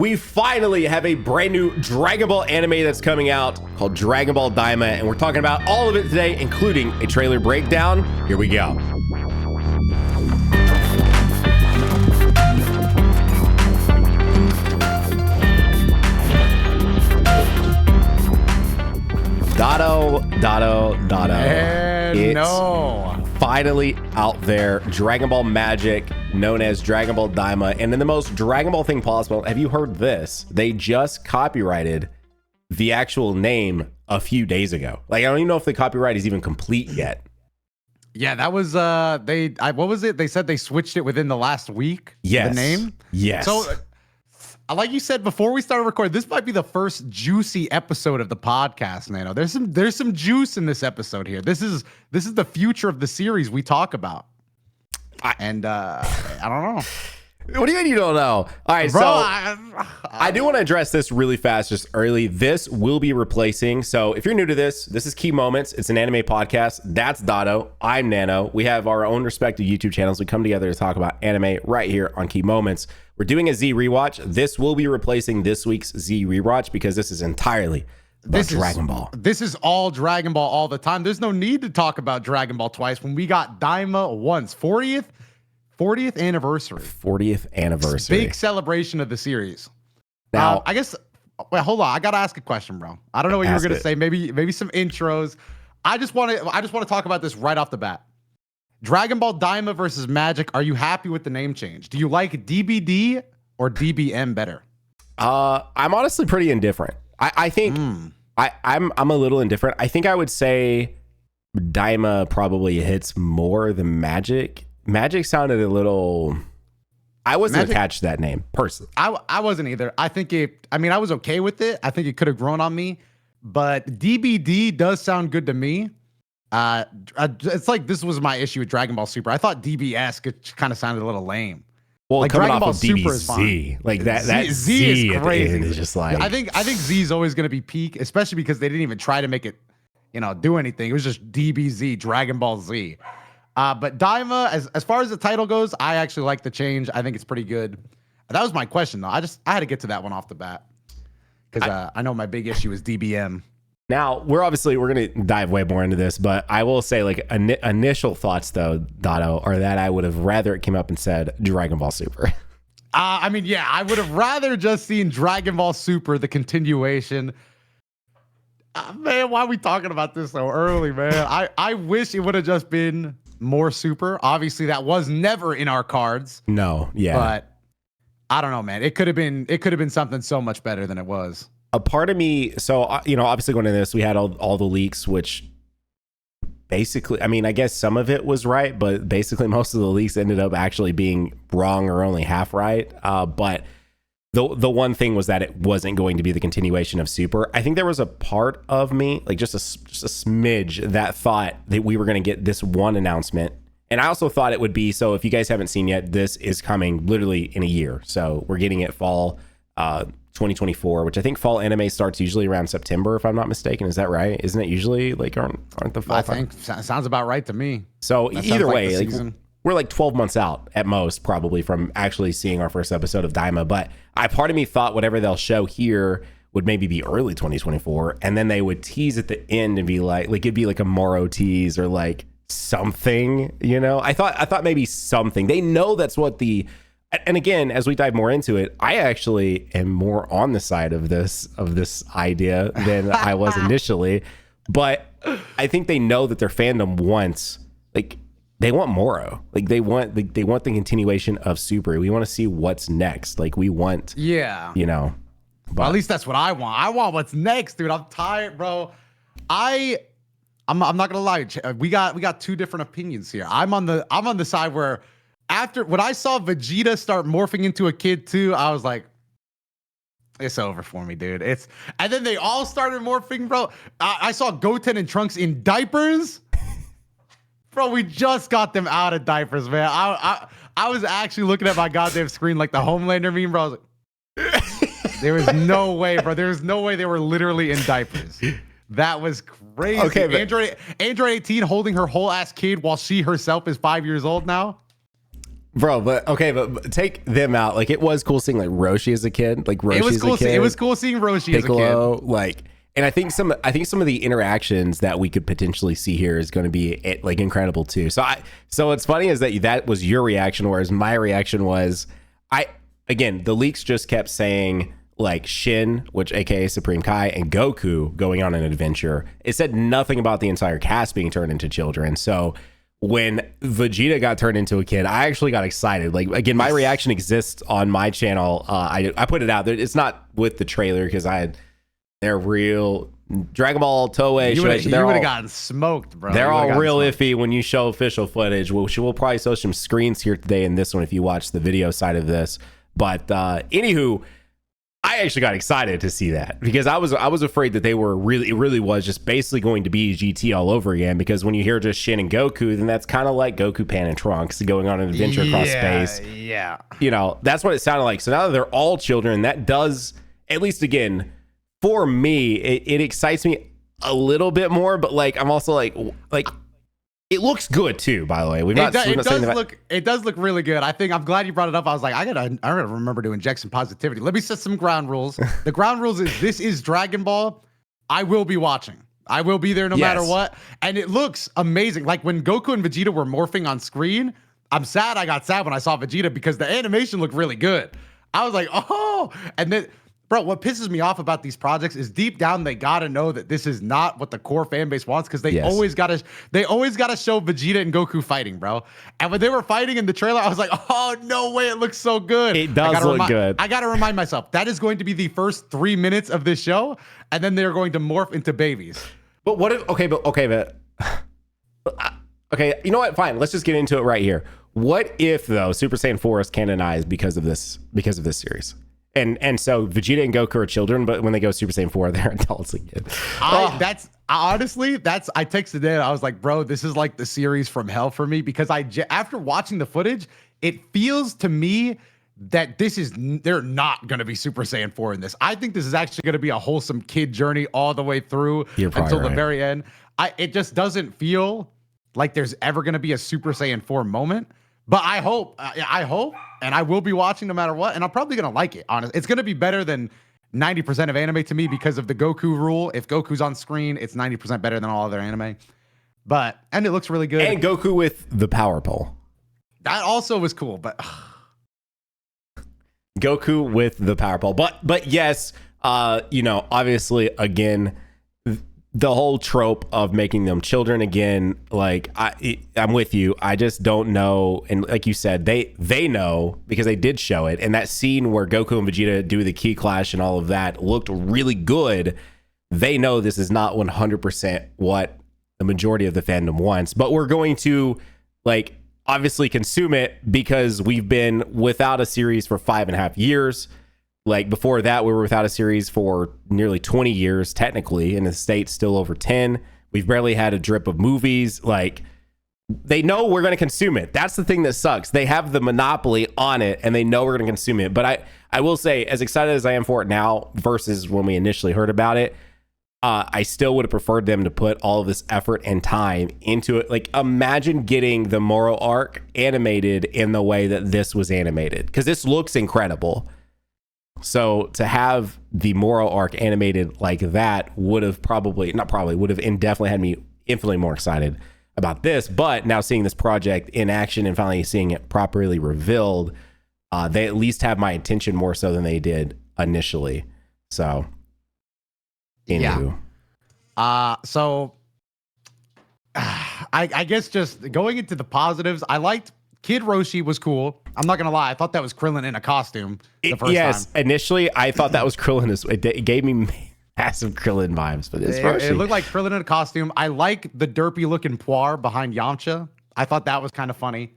We finally have a brand new Dragon Ball anime that's coming out called Dragon Ball Daima, and we're talking about all of it today, including a trailer breakdown. Here we go. Doto. It's finally out there. Dragon Ball Magic, known as Dragon Ball Daima, and in the most Dragon Ball thing possible. Have you heard this? They just copyrighted the actual name a few days ago. Like, I don't even know if the copyright is even complete yet. Yeah, that was what was it? They said they switched it within the last week. Yes. The name. Yes. So, like you said before we started recording, this might be the first juicy episode of the podcast, Nano. There's some juice in this episode here. This is the future of the series we talk about. I don't know. What do you mean you don't know? All right, Bro, so I do want to address this really fast, just early. This will be replacing. So if you're new to this is Key Moments. It's an anime podcast. That's Doto. I'm Nano. We have our own respective YouTube channels. We come together to talk about anime right here on Key Moments. We're doing a Z rewatch. This will be replacing this week's Z rewatch because this is entirely about Dragon Ball. This is all Dragon Ball all the time. There's no need to talk about Dragon Ball twice when we got Daima once. 40th anniversary. 40th anniversary. Big celebration of the series. Now, I guess. Wait, hold on. I gotta ask a question, bro. I don't know what you were gonna say. Maybe some intros. I just want to talk about this right off the bat. Dragon Ball Daima versus Magic. Are you happy with the name change? Do you like DBD or DBM better? I'm honestly pretty indifferent. I think I'm a little indifferent. I think I would say Daima probably hits more than Magic. Magic sounded a little. I wasn't attached to that name personally. I wasn't either. I was okay with it. I think it could have grown on me, but DBD does sound good to me. It's like this was my issue with Dragon Ball Super. I thought DBS kind of sounded a little lame. Well, like coming Dragon off Ball of Super is DBZ, fine. like that Z Z is crazy. Is just like I think Z is always going to be peak, especially because they didn't even try to make it, do anything. It was just DBZ, Dragon Ball Z. But Daima, as far as the title goes, I actually like the change. I think it's pretty good. That was my question though. I had to get to that one off the bat because I know my big issue is DBM. Now, we're going to dive way more into this, but I will say, like, initial thoughts, though, Doto, are that I would have rather it came up and said Dragon Ball Super. I would have rather just seen Dragon Ball Super, the continuation. Man, why are we talking about this so early, man? I wish it would have just been more Super. Obviously, that was never in our cards. No, yeah. But I don't know, man. It could have been something so much better than it was. A part of me, so, obviously going into this, we had all the leaks, which basically, I guess some of it was right, but basically most of the leaks ended up actually being wrong or only half right. But the one thing was that it wasn't going to be the continuation of Super. I think there was a part of me, like just a smidge, that thought that we were going to get this one announcement. And I also thought it would be, so if you guys haven't seen yet, this is coming literally in a year. So we're getting it fall 2024, which I think fall anime starts usually around September, if I'm not mistaken. Is that right? Isn't it usually like aren't the fall? I think sounds about right to me. So either way, like, we're like 12 months out at most, probably, from actually seeing our first episode of Daima. But part of me thought whatever they'll show here would maybe be early 2024, and then they would tease at the end and be like it'd be like a Moro tease or like something. I thought maybe something. They know that's what the. And again, as we dive more into it, I actually am more on the side of this idea than I was initially. But I think they know that their fandom wants, like, they want Moro. Like, they want the continuation of Super. We want to see what's next. Like, we want, yeah, But well, at least that's what I want. I want what's next, dude. I'm tired, bro. I'm not gonna lie. We got two different opinions here. I'm on the side where. When I saw Vegeta start morphing into a kid too, I was like, it's over for me, dude. And then they all started morphing, bro. I saw Goten and Trunks in diapers. Bro, we just got them out of diapers, man. I was actually looking at my goddamn screen like the Homelander meme, bro. I was like, there was no way, bro. There was no way they were literally in diapers. That was crazy. Okay, but Android 18 holding her whole ass kid while she herself is 5 years old now. Bro, but take them out. Like, it was cool seeing like Roshi as a kid. Like, Roshi as a kid. It was cool seeing Roshi Piccolo, as a kid. Like, and I think some of the interactions that we could potentially see here is going to be like incredible too. So what's funny is that was your reaction, whereas my reaction was again, the leaks just kept saying like Shin, which aka Supreme Kai, and Goku going on an adventure. It said nothing about the entire cast being turned into children. So when Vegeta got turned into a kid, I actually got excited. Like, again, my reaction exists on my channel. I put it out there. It's not with the trailer because they're real Dragon Ball Toei. You would have gotten smoked, bro. They're all real iffy when you show official footage. We'll probably show some screens here today in this one if you watch the video side of this. But anywho, I actually got excited to see that because I was afraid that it really was just basically going to be GT all over again, because when you hear just Shin and Goku, then that's kind of like Goku, Pan, and Trunks going on an adventure across space. Yeah. You know, that's what it sounded like. So now that they're all children, that does, at least again, for me, it excites me a little bit more, but like I'm also like it looks good too, by the way. It does look really good. I think I'm glad you brought it up. I was like, I gotta remember to inject some positivity. Let me set some ground rules. The ground rules is this is Dragon Ball. I will be watching. I will be there no matter what. And it looks amazing. Like when Goku and Vegeta were morphing on screen, I got sad when I saw Vegeta because the animation looked really good. I was like, oh, and then bro, what pisses me off about these projects is deep down they gotta know that this is not what the core fan base wants, because they always gotta show Vegeta and Goku fighting, bro. And when they were fighting in the trailer, I was like, oh no way, it looks so good. It does look good. I gotta remind myself that is going to be the first 3 minutes of this show, and then they're going to morph into babies. But what if okay, you know what? Fine, let's just get into it right here. What if though Super Saiyan 4 is canonized because of this series? And so Vegeta and Goku are children, but when they go Super Saiyan 4, they're adults again. I texted it. I was like, bro, this is like the series from hell for me, because after watching the footage, it feels to me that they're not going to be Super Saiyan 4 in this. I think this is actually going to be a wholesome kid journey all the way through until the very end. It just doesn't feel like there's ever going to be a Super Saiyan 4 moment. But I hope, and I will be watching no matter what, and I'm probably going to like it, honestly. It's going to be better than 90% of anime to me because of the Goku rule. If Goku's on screen, it's 90% better than all other anime. And it looks really good. And Goku with the power pole. That also was cool, but... Goku with the power pole. But yes, obviously, again... the whole trope of making them children again, like I'm with you. I just don't know. And like you said, they know because they did show it. And that scene where Goku and Vegeta do the ki clash and all of that looked really good. They know this is not 100% what the majority of the fandom wants, but we're going to like obviously consume it because we've been without a series for 5.5 years. Like before that, we were without a series for nearly 20 years, technically, in the States, still over 10. We've barely had a drip of movies. Like, they know we're going to consume it. That's the thing that sucks. They have the monopoly on it, and they know we're going to consume it. But I will say, as excited as I am for it now versus when we initially heard about it, I still would have preferred them to put all of this effort and time into it. Like, imagine getting the Moro arc animated in the way that this was animated, because this looks incredible. So to have the Moro arc animated like that would have definitely had me infinitely more excited about this. But now seeing this project in action and finally seeing it properly revealed, they at least have my attention more so than they did initially. So, anywho. Yeah. I guess just going into the positives, I liked Kid Roshi was cool. I'm not gonna lie, I thought that was Krillin in a costume the first time. Initially I thought that was Krillin. It gave me massive Krillin vibes, but it looked like Krillin in a costume. I like the derpy looking Poir behind Yamcha. I thought that was kind of funny.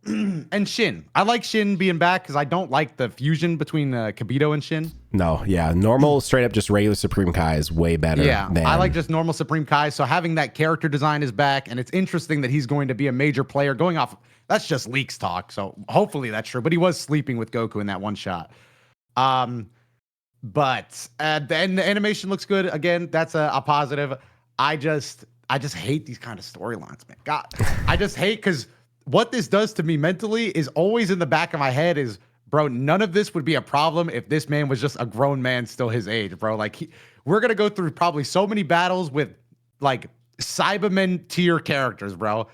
And Shin. I like Shin being back because I don't like the fusion between Kibito and Shin. No, yeah. Normal, straight up, just regular Supreme Kai is way better. Yeah, I like just normal Supreme Kai. So having that character design is back, and it's interesting that he's going to be a major player going off. That's just leaks talk. So hopefully that's true. But he was sleeping with Goku in that one shot. Then the animation looks good. Again, that's a positive. I just hate these kind of storylines, man. God, I just hate because what this does to me mentally is always in the back of my head is, bro, none of this would be a problem if this man was just a grown man still his age, bro. Like, we're going to go through probably so many battles with, like, Cybermen tier characters, bro.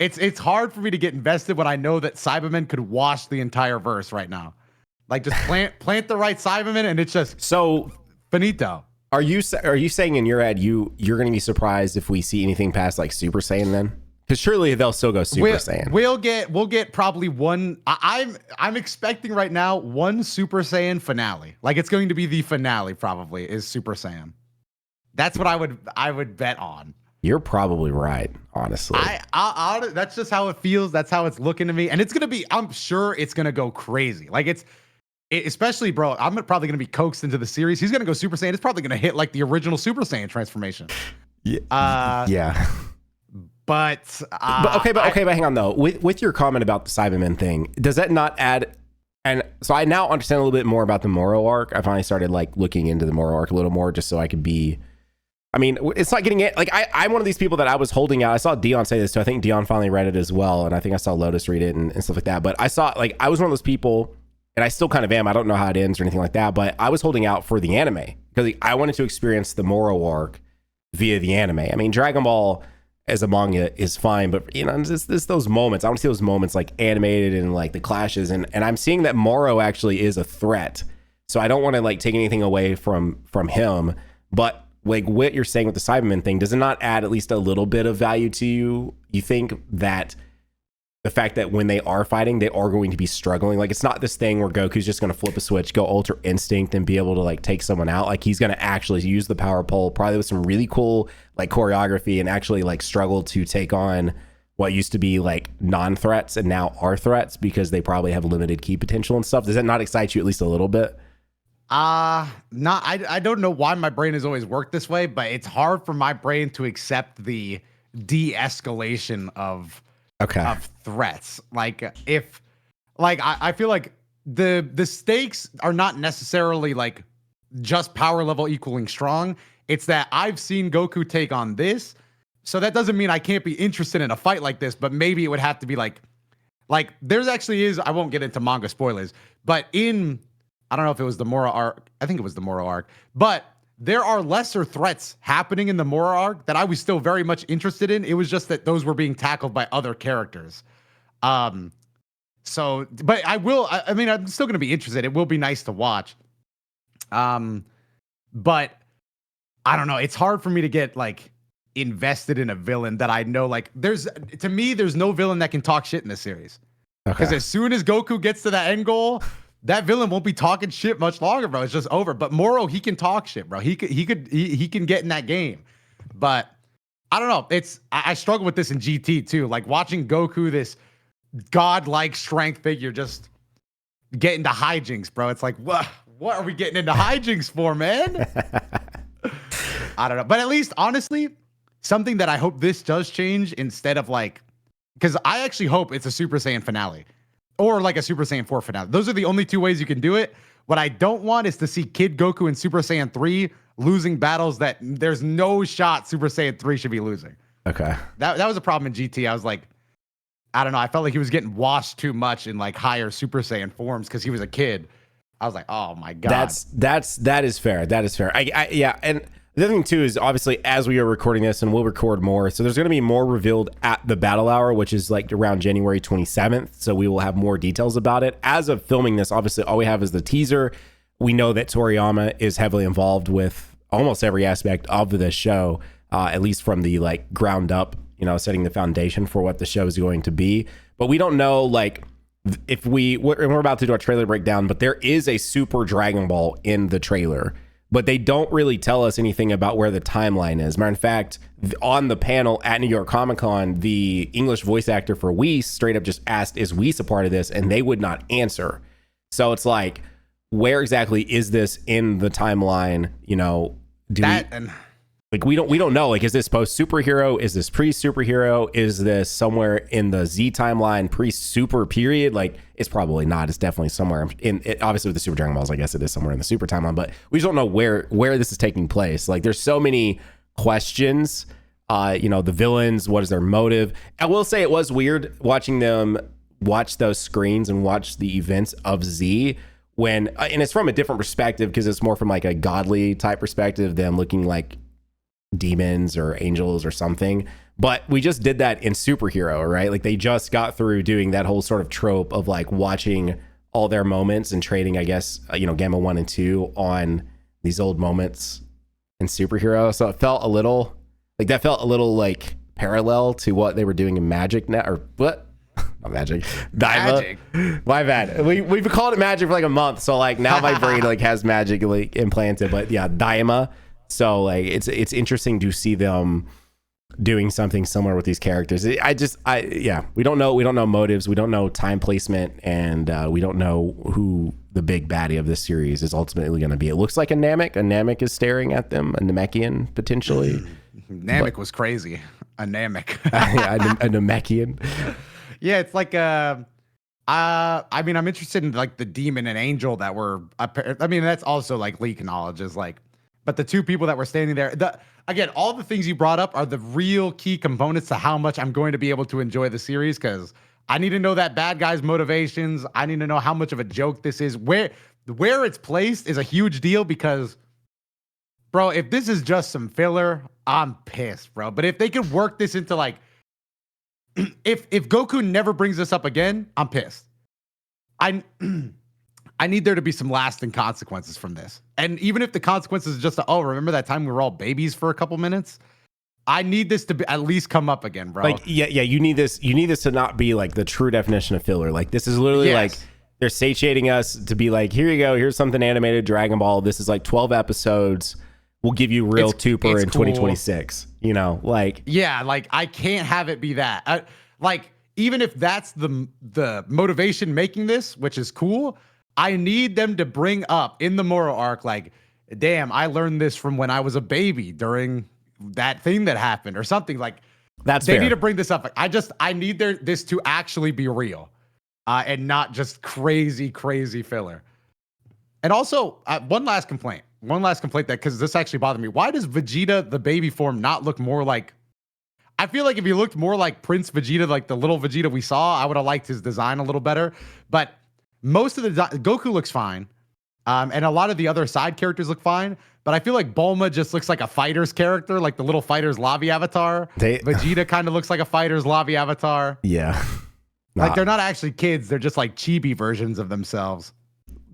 It's hard for me to get invested when I know that Cybermen could wash the entire verse right now. Like, just plant the right Cybermen, and it's just so finito. Are you saying in your head you're going to be surprised if we see anything past like Super Saiyan then? Because surely they'll still go Super Saiyan. We'll get probably one. I'm expecting right now one Super Saiyan finale. Like, it's going to be the finale. Probably is Super Saiyan. That's what I would bet on. You're probably right, honestly. I that's just how it feels. That's how it's looking to me, and it's gonna be. I'm sure it's gonna go crazy. Like especially, bro. I'm probably gonna be coaxed into the series. He's gonna go Super Saiyan. It's probably gonna hit like the original Super Saiyan transformation. Yeah. Yeah. But hang on though. With your comment about the Cybermen thing, does that not add? And so I now understand a little bit more about the Moro arc. I finally started like looking into the Moro arc a little more, just so I could be. I mean, it's not getting it. Like I'm one of these people that I was holding out. I saw Dion say this too. I think Dion finally read it as well, and I think I saw Lotus read it and stuff like that. But I saw like I was one of those people, and I still kind of am. I don't know how it ends or anything like that, but I was holding out for the anime because I wanted to experience the Moro arc via the anime. I mean, Dragon Ball as a manga is fine, but you know, it's those moments. I want to see those moments like animated and like the clashes, and I'm seeing that Moro actually is a threat. So I don't want to like take anything away from him, but like what you're saying with the Cybermen thing, does it not add at least a little bit of value to you? You think that the fact that when they are fighting, they are going to be struggling. Like, it's not this thing where Goku's just going to flip a switch, go Ultra Instinct, and be able to like take someone out. Like, he's going to actually use the power pole, probably with some really cool like choreography, and actually like struggle to take on what used to be like non-threats and now are threats because they probably have limited ki potential and stuff. Does that not excite you at least a little bit? I don't know why my brain has always worked this way, but it's hard for my brain to accept the de-escalation of threats. Like, if like I feel like the stakes are not necessarily like just power level equaling strong. It's that I've seen Goku take on this, so that doesn't mean I can't be interested in a fight like this, but maybe it would have to be like there's actually is, I won't get into manga spoilers, but I don't know if it was the Moro arc. I think it was the Moro arc. But there are lesser threats happening in the Moro arc that I was still very much interested in. It was just that those were being tackled by other characters. So, but I mean, I'm still going to be interested. It will be nice to watch. But I don't know. It's hard for me to get like invested in a villain that I know. Like, there's no villain that can talk shit in this series. Because as soon as Goku gets to that end goal, that villain won't be talking shit much longer, bro. It's just over. But Moro, he can talk shit, bro. He can get in that game. But I don't know. I struggle with this in GT too. Like, watching Goku, this godlike strength figure, just get into hijinks, bro. It's like, what are we getting into hijinks for, man? I don't know. But at least, honestly, something that I hope this does change, instead of like, because I actually hope it's a Super Saiyan finale. Or like a Super Saiyan 4 finale. Those are the only two ways you can do it. What I don't want is to see Kid Goku in Super Saiyan 3 losing battles that there's no shot Super Saiyan 3 should be losing. Okay. That was a problem in GT. I was like, I don't know. I felt like he was getting washed too much in like higher Super Saiyan forms because he was a kid. I was like, oh my God. That is fair. That is fair. Yeah. And the other thing too is, obviously, as we are recording this, and we'll record more, so there's going to be more revealed at the Battle Hour, which is like around January 27th. So we will have more details about it. As of filming this, obviously, all we have is the teaser. We know that Toriyama is heavily involved with almost every aspect of the show, at least from the like ground up, you know, setting the foundation for what the show is going to be. But we don't know, like, if we're about to do our trailer breakdown, but there is a Super Dragon Ball in the trailer. But they don't really tell us anything about where the timeline is. Matter of fact, on the panel at New York Comic Con, the English voice actor for Whis straight up just asked, is Whis a part of this? And they would not answer. So it's like, where exactly is this in the timeline? You know, we don't know. Like, is this post superhero? Is this pre superhero? Is this somewhere in the Z timeline, pre super period? Like, it's probably not. It's definitely somewhere in it. Obviously, with the Super Dragon Balls, I guess it is somewhere in the super timeline. But we just don't know where this is taking place. Like, there's so many questions The villains, what is their motive? I will say it was weird watching them watch those screens and watch the events of Z when, and it's from a different perspective because it's more from like a godly type perspective than looking like demons or angels or something. But we just did that in Superhero, right? Like they just got through doing that whole sort of trope of like watching all their moments and trading, I guess, Gamma 1 and 2 on these old moments in Superhero. So it felt a little like parallel to what they were doing in Magic now, or what? Not Magic. Daima. Magic. My bad. We've called it Magic for like a month, so like now my brain like has Magic like implanted, but yeah, Daima. So like it's interesting to see them doing something similar with these characters. We don't know motives, we don't know time placement, and we don't know who the big baddie of this series is ultimately going to be. It looks like a Namek. A Namek is staring at them, a Namekian potentially. Namek was crazy. A Namek. A Namekian. Yeah, it's like I'm interested in like the demon and angel that were. I mean, that's also like leak knowledge is like, but the two people that were standing there. Again, all the things you brought up are the real key components to how much I'm going to be able to enjoy the series, because I need to know that bad guy's motivations. I need to know how much of a joke this is. Where it's placed is a huge deal because, bro, if this is just some filler, I'm pissed, bro. But if they could work this into like, if Goku never brings this up again, I'm pissed. I need there to be some lasting consequences from this. And even if the consequences is just, remember that time we were all babies for a couple minutes? I need this to be at least come up again, bro. Like, yeah, you need this to not be like the true definition of filler. Like, this is literally like they're satiating us to be like, here you go, here's something animated, Dragon Ball. This is like 12 episodes. We'll give you real Tupper in 2026. Like, yeah, like I can't have it be that. Like, even if that's the motivation making this, which is cool, I need them to bring up in the Moro arc, like, damn, I learned this from when I was a baby during that thing that happened or something. Like, that's they fair. need to bring this up. Like, I need this to actually be real, and not just crazy filler. And also, one last complaint that, because this actually bothered me. Why does Vegeta, the baby form, not look more like? I feel like if he looked more like Prince Vegeta, like the little Vegeta we saw, I would have liked his design a little better. But most of the Goku looks fine, and a lot of the other side characters look fine. But I feel like Bulma just looks like a fighter's character, like the little fighter's Lavi avatar. Vegeta kind of looks like a fighter's Lavi avatar. Yeah, like they're not actually kids; they're just like chibi versions of themselves.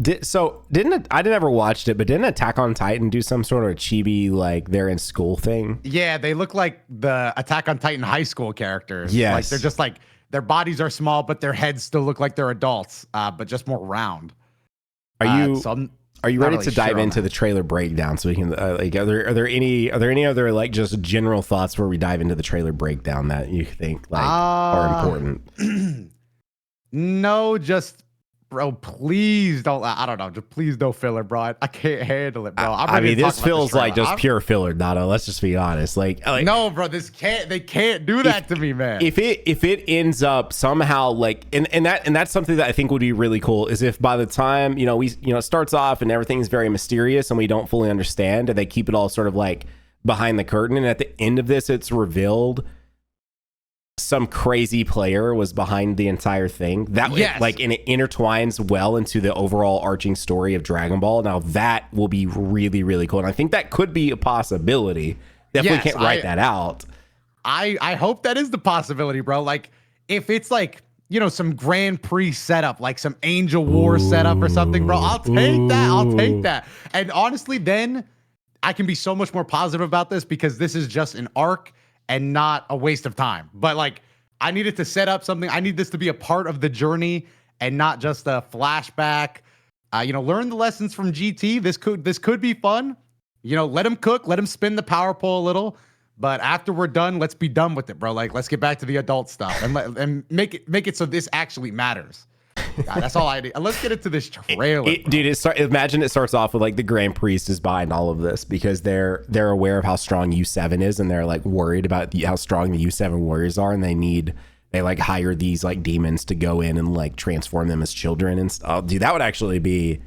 I never watched it, but didn't Attack on Titan do some sort of chibi, like they're in school thing? Yeah, they look like the Attack on Titan high school characters. Yes. Like they're just like, their bodies are small, but their heads still look like they're adults, but just more round. Are you ready to dive into the trailer breakdown so we can like are there any other like just general thoughts where we dive into the trailer breakdown that you think like are important? No, just bro, please don't. I don't know. Just please don't filler, bro. I can't handle it, bro. I mean, this feels like just pure filler, Doto. Let's just be honest. Like no, bro. They can't do that to me, man. If it ends up somehow like, and that's something that I think would be really cool is if by the time it starts off and everything's very mysterious and we don't fully understand, and they keep it all sort of like behind the curtain, and at the end of this, it's revealed some crazy player was behind the entire thing. That and it intertwines well into the overall arching story of Dragon Ball. Now that will be really, really cool. And I think that could be a possibility. Definitely can't write that out. I hope that is the possibility, bro. Like if it's like, some Grand Prix setup, like some Angel War setup or something, bro, I'll take that. And honestly, then I can be so much more positive about this because this is just an arc and not a waste of time. But like, I needed to set up something. I need this to be a part of the journey and not just a flashback. Learn the lessons from GT. This could be fun. Let him cook, let him spin the power pole a little. But after we're done, let's be done with it, bro. Like, let's get back to the adult stuff and make it so this actually matters. God, that's all I need. Let's get into this trailer. Imagine it starts off with like the Grand Priest is behind all of this because they're aware of how strong U7 is, and they're like worried about how strong the U7 warriors are, and they like hire these like demons to go in and like transform them as children and stuff. Dude, that would actually be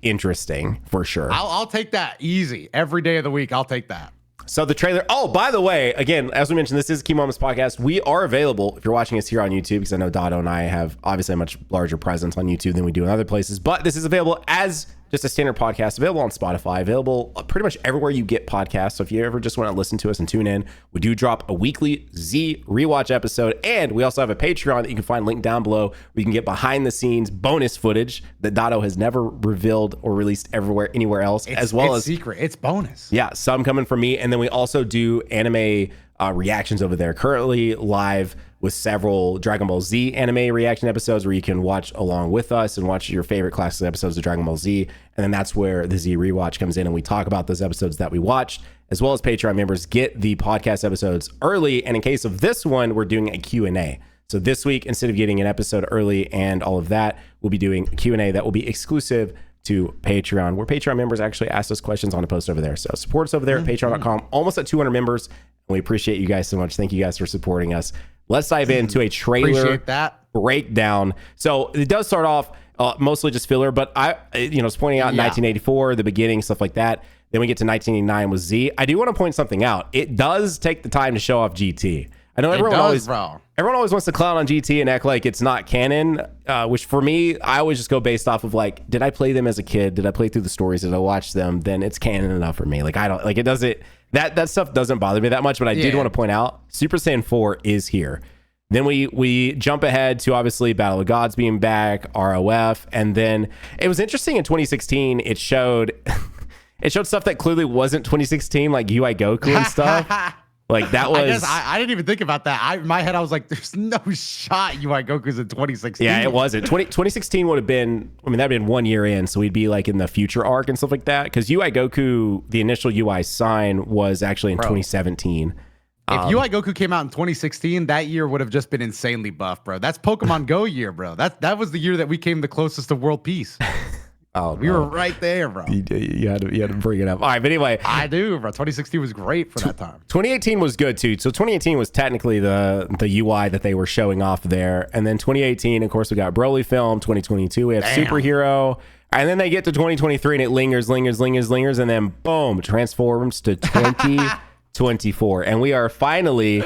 interesting for sure. I'll take that easy every day of the week. I'll take that. So the trailer. Oh, by the way, again, as we mentioned, this is Key Moments Podcast. We are available if you're watching us here on YouTube, because I know Dotto and I have obviously a much larger presence on YouTube than we do in other places. But this is available as just a standard podcast, available on Spotify, available pretty much everywhere you get podcasts. So if you ever just want to listen to us and tune in, we do drop a weekly Z rewatch episode. And we also have a Patreon that you can find linked down below, where you can get behind the scenes bonus footage that Dotto has never revealed or released anywhere else, as well as secret. It's bonus. Yeah, some coming from me. And then we also do anime reactions over there, currently live with several Dragon Ball Z anime reaction episodes where you can watch along with us and watch your favorite classic episodes of Dragon Ball Z. And then that's where the Z rewatch comes in, and we talk about those episodes that we watched, as well as Patreon members get the podcast episodes early. And in case of this one, we're doing a Q&A. So this week, instead of getting an episode early and all of that, we'll be doing a Q&A that will be exclusive to Patreon, where Patreon members actually ask us questions on a post over there. So support us over there at patreon.com, almost at 200 members. And we appreciate you guys so much. Thank you guys for supporting us. Let's dive into a trailer breakdown. So it does start off mostly just filler, but I was pointing out 1984, the beginning, stuff like that. Then we get to 1989 with Z. I do want to point something out. It does take the time to show off GT. I know everyone always wants to clown on GT and act like it's not canon, which for me, I always just go based off of like, did I play them as a kid? Did I play through the stories? Did I watch them? Then it's canon enough for me. Like, I don't like it doesn't that stuff doesn't bother me that much, but I did want to point out Super Saiyan 4 is here. Then we jump ahead to obviously Battle of Gods being back, ROF, and then it was interesting in 2016. It showed stuff that clearly wasn't 2016, like UI Goku and stuff. Like that was. I didn't even think about that. In my head, I was like, "There's no shot UI Goku's in 2016." Yeah, it wasn't. 2016 would have been. I mean, that'd been 1 year in, so we'd be like in the future arc and stuff like that. Because UI Goku, the initial UI sign was actually in 2017. If UI Goku came out in 2016, that year would have just been insanely buff, bro. That's Pokemon Go year, bro. That was the year that we came the closest to world peace. We were right there, bro. You had to bring it up. All right, but anyway. I do, bro. 2016 was great for that time. 2018 was good, too. So 2018 was technically the UI that they were showing off there. And then 2018, of course, we got Broly film. 2022, we have Superhero. And then they get to 2023, and it lingers. And then, boom, transforms to 2024. And we are finally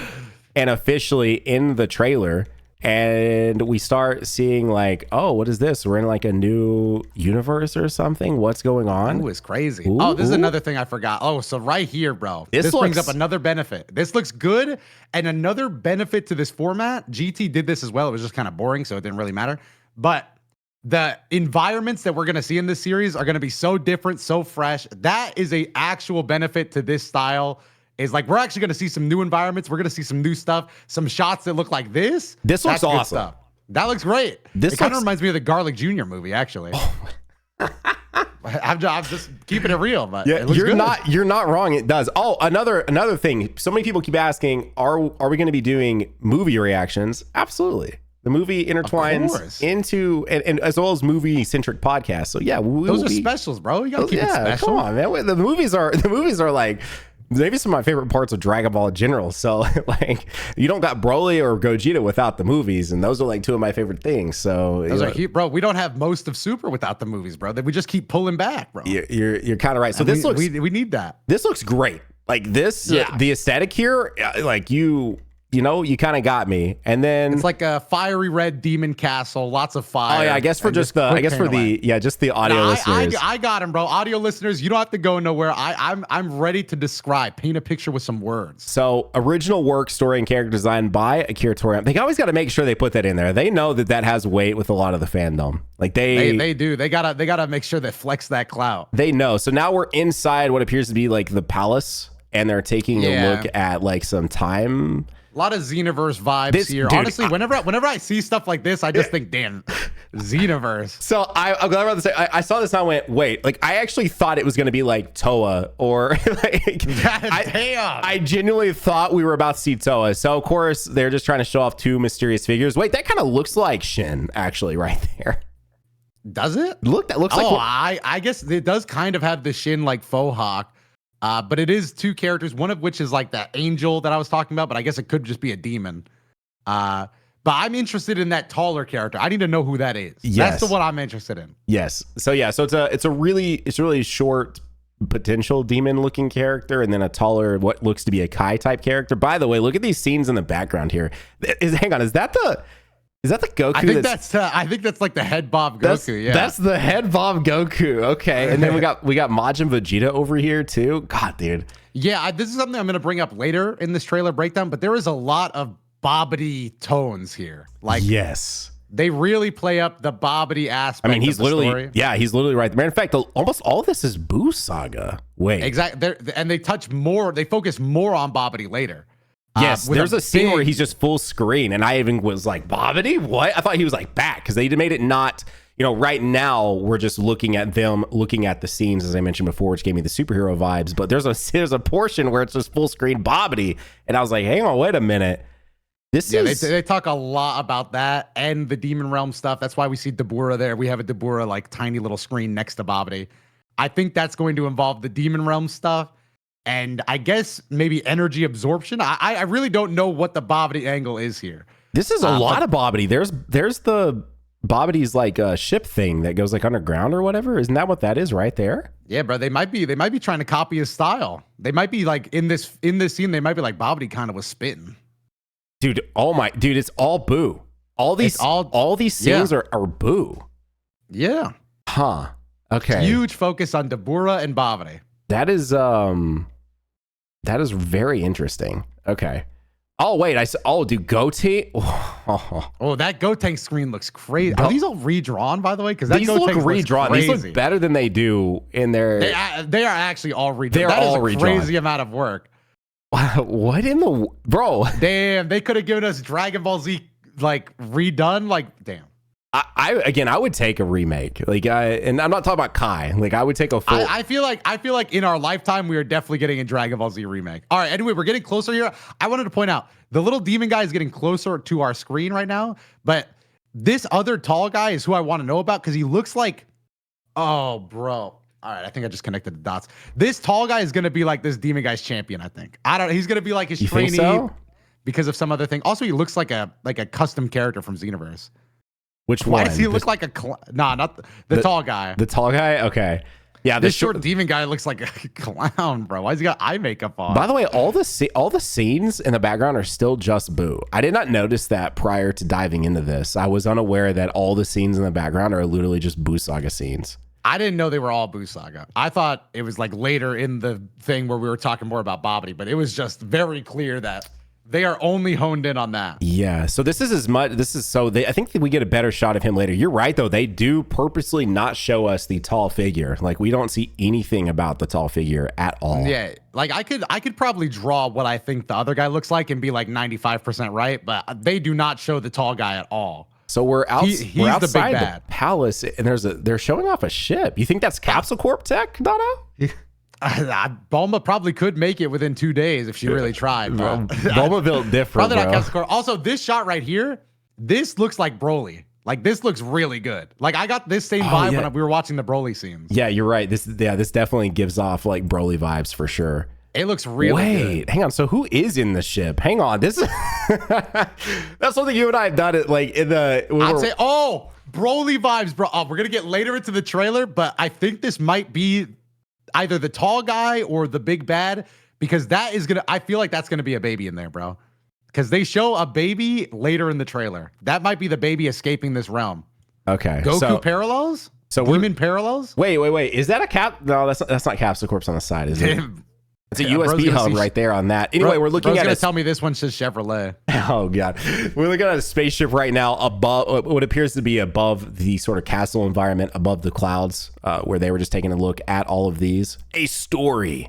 and officially in the trailer. And we start seeing like, oh, what is this? We're in like a new universe or something. What's going on? Ooh, it's crazy. This is another thing I forgot. Oh, so right here, bro. This brings up another benefit. This looks good. And another benefit to this format, GT did this as well. It was just kind of boring, so it didn't really matter. But the environments that we're going to see in this series are going to be so different, so fresh. That is a actual benefit to this style. Is like we're actually going to see some new environments. We're going to see some new stuff, some shots that look like this. This looks awesome. Stuff. That looks great. It kind of reminds me of the Garlic Jr. movie, actually. I'm just keeping it real, but yeah, it looks good. You're not wrong. It does. Oh, another thing. So many people keep asking, are we going to be doing movie reactions? Absolutely. The movie intertwines into and as well as movie centric podcasts. So yeah, those are specials, bro. You gotta keep it special. Come on, man. The movies are like maybe some of my favorite parts of Dragon Ball in general. So like you don't got Broly or Gogeta without the movies, and those are like two of my favorite things. So those are bro. We don't have most of Super without the movies, bro. We just keep pulling back, bro. You're kind of right. So we need that. This looks great. Like this, the aesthetic here, like you kind of got me. And then it's like a fiery red demon castle, lots of fire. Oh yeah, just the audio listeners. I got him, bro. Audio listeners, you don't have to go nowhere. I'm ready to describe, paint a picture with some words. So original work, story, and character design by Akira Toriyama. They always got to make sure they put that in there. They know that has weight with a lot of the fandom. Like they do. They gotta make sure they flex that clout. They know. So now we're inside what appears to be like the palace, and they're taking a look at like some time. A lot of Xenoverse vibes here. Dude, honestly, whenever I see stuff like this, I just think, damn, Xenoverse. So I'm glad to say I saw this and I went, wait, like I actually thought it was going to be like Toa or like I genuinely thought we were about to see Toa. So of course they're just trying to show off two mysterious figures. Wait, that kind of looks like Shin actually right there. Does it? That looks like I guess it does kind of have the Shin like faux hawk. But it is two characters, one of which is like that angel that I was talking about, but I guess it could just be a demon. But I'm interested in that taller character. I need to know who that is. Yes. That's the one I'm interested in. Yes. So yeah, so it's a really short potential demon-looking character, and then a taller, what looks to be a Kai type character. By the way, look at these scenes in the background here. Hang on, is that the Goku? I think that's like the head Bob Goku. That's the head Bob Goku. Okay, and then we got Majin Vegeta over here too. God, dude. Yeah, this is something I'm going to bring up later in this trailer breakdown, but there is a lot of Bobbity tones here. Like, yes. They really play up the Bobbity aspect. I mean, he's literally, story. Yeah, he's literally right. Matter of fact, almost all of this is Boo Saga. Wait, exactly. And they focus more on Bobbity later. Yes, there's a scene where he's just full screen, and I even was like, Bobbity? What? I thought he was like back because they made it not. Right now we're just looking at the scenes, as I mentioned before, which gave me the superhero vibes. But there's a portion where it's just full screen Bobbity, and I was like, hang on, wait a minute. They talk a lot about that and the Demon Realm stuff. That's why we see Dabura there. We have a Dabura like tiny little screen next to Bobbity. I think that's going to involve the Demon Realm stuff, and I guess maybe energy absorption. I really don't know what the Bobbity angle is here. This is a lot of Bobbity. There's the Bobbity's like a ship thing that goes like underground or whatever. Isn't that what that is right there? Yeah, bro. They might be trying to copy his style. They might be like in this scene. They might be like Bobbity kind of was spitting. Dude, it's all Boo. All these scenes are Boo. Yeah. Huh. Okay. Huge focus on Dabura and Bobbity. That is very interesting. Okay. Oh wait, dude, Goten. Oh, that Goten screen looks crazy. Are these all redrawn, by the way? Because these look redrawn. These look better than they do in their. They are actually all redrawn. They're all redrawn. Crazy amount of work. What in the bro? Damn, they could have given us Dragon Ball Z like redone. Like, damn. I would take a remake. And I'm not talking about Kai. Like, I would take a full. I feel like in our lifetime we are definitely getting a Dragon Ball Z remake. All right. Anyway, we're getting closer here. I wanted to point out the little demon guy is getting closer to our screen right now, but this other tall guy is who I want to know about because he looks like, oh, bro. All right, I think I just connected the dots. This tall guy is going to be like this demon guy's champion, I think. He's going to be like his trainee because of some other thing. Also, he looks like a custom character from Xenoverse. Which one? Why does he look like not the tall guy? The tall guy? Okay. Yeah, this short demon guy looks like a clown, bro. Why has he got eye makeup on? By the way, all the scenes in the background are still just Boo. I did not notice that prior to diving into this. I was unaware that all the scenes in the background are literally just Boo Saga scenes. I didn't know they were all Boo Saga. I thought it was like later in the thing where we were talking more about Bobbity, but it was just very clear that they are only honed in on that. Yeah. So I think that we get a better shot of him later. You're right, though. They do purposely not show us the tall figure. Like, we don't see anything about the tall figure at all. Yeah. Like, I could probably draw what I think the other guy looks like and be like 95% right, but they do not show the tall guy at all. So we're outside the big bad. The palace, and they're showing off a ship. You think that's Capsule Corp tech, Doto? Bulma probably could make it within 2 days if she really tried. Bulma built different, probably not Capsule Corp. Also, this shot right here, this looks like Broly. Like, this looks really good. Like, I got this same vibe when we were watching the Broly scenes. Yeah, you're right. This definitely gives off like Broly vibes for sure. It looks really good. Hang on. So who is in the ship? Hang on. This is that's something you and I have done it like in the. I'd say, Broly vibes, bro. We're gonna get later into the trailer, but I think this might be either the tall guy or the big bad because I feel like that's gonna be a baby in there, bro. Because they show a baby later in the trailer. That might be the baby escaping this realm. Okay. Goku parallels. So Demon parallels. Wait. Is that a cap? No, that's not Capsule Corp on the side, is it? It's a USB hub right there on that. Anyway, we're looking at. Tell me this one says Chevrolet. Oh god, we're looking at a spaceship right now above what appears to be above the sort of castle environment, above the clouds, where they were just taking a look at all of these. A story.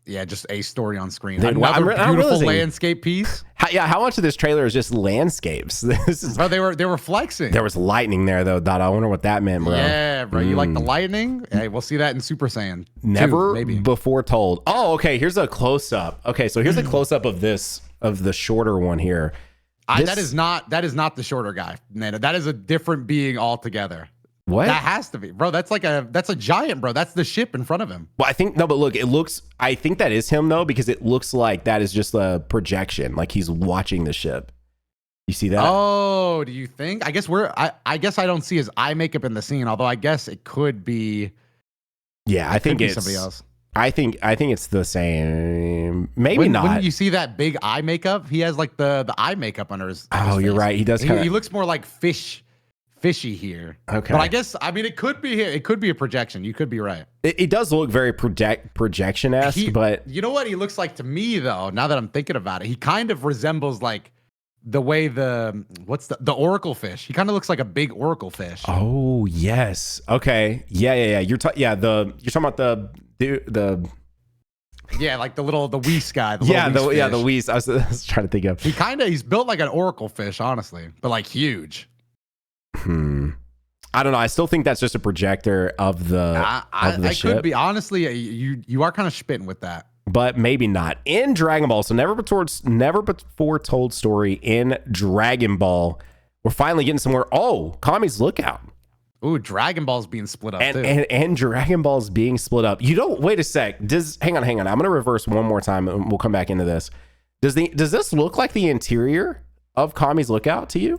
Yeah, just a story on screen. Dude, Another beautiful landscape piece. How much of this trailer is just landscapes? Bro, they were flexing. There was lightning there though, Dot. I wonder what that meant, bro. Yeah, bro. You like the lightning? Hey, we'll see that in Super Saiyan. Never 2, maybe. Before told. Oh, okay. Here's a close up. Okay, so here's a close up of the shorter one here. That is not the shorter guy, Nana. That is a different being altogether. What? That has to be, bro. That's a giant, bro. That's the ship in front of him. Well, I think that is him though, because it looks like that is just a projection, like he's watching the ship. You see that? Oh, do you think? I guess I guess I don't see his eye makeup in the scene, although I guess it could be. Yeah, I think it's somebody else. I think it's the same. Maybe not. When you see that big eye makeup, he has like the eye makeup under his. Oh, you're face. right. He does. He looks more like fishy here. Okay, but I guess it could be here. It could be a projection. You could be right. It does look very projection-esque, but you know what he looks like to me though. Now that I'm thinking about it, he kind of resembles like the way the oracle fish. He kind of looks like a big oracle fish. Oh yes. Okay. Yeah. You're talking about the like the Whis guy. The Whis. I was trying to think of. He's built like an oracle fish, honestly, but like huge. I don't know. I still think that's just a projector of the ship. Could be. Honestly, you are kind of spitting with that. But maybe not. In Dragon Ball, so never before told story in Dragon Ball, we're finally getting somewhere. Oh, Kami's Lookout. Ooh, Dragon Ball's being split up too. And Dragon Ball's being split up. You don't wait a sec. Hang on. I'm gonna reverse one more time and we'll come back into this. Does this look like the interior of Kami's Lookout to you?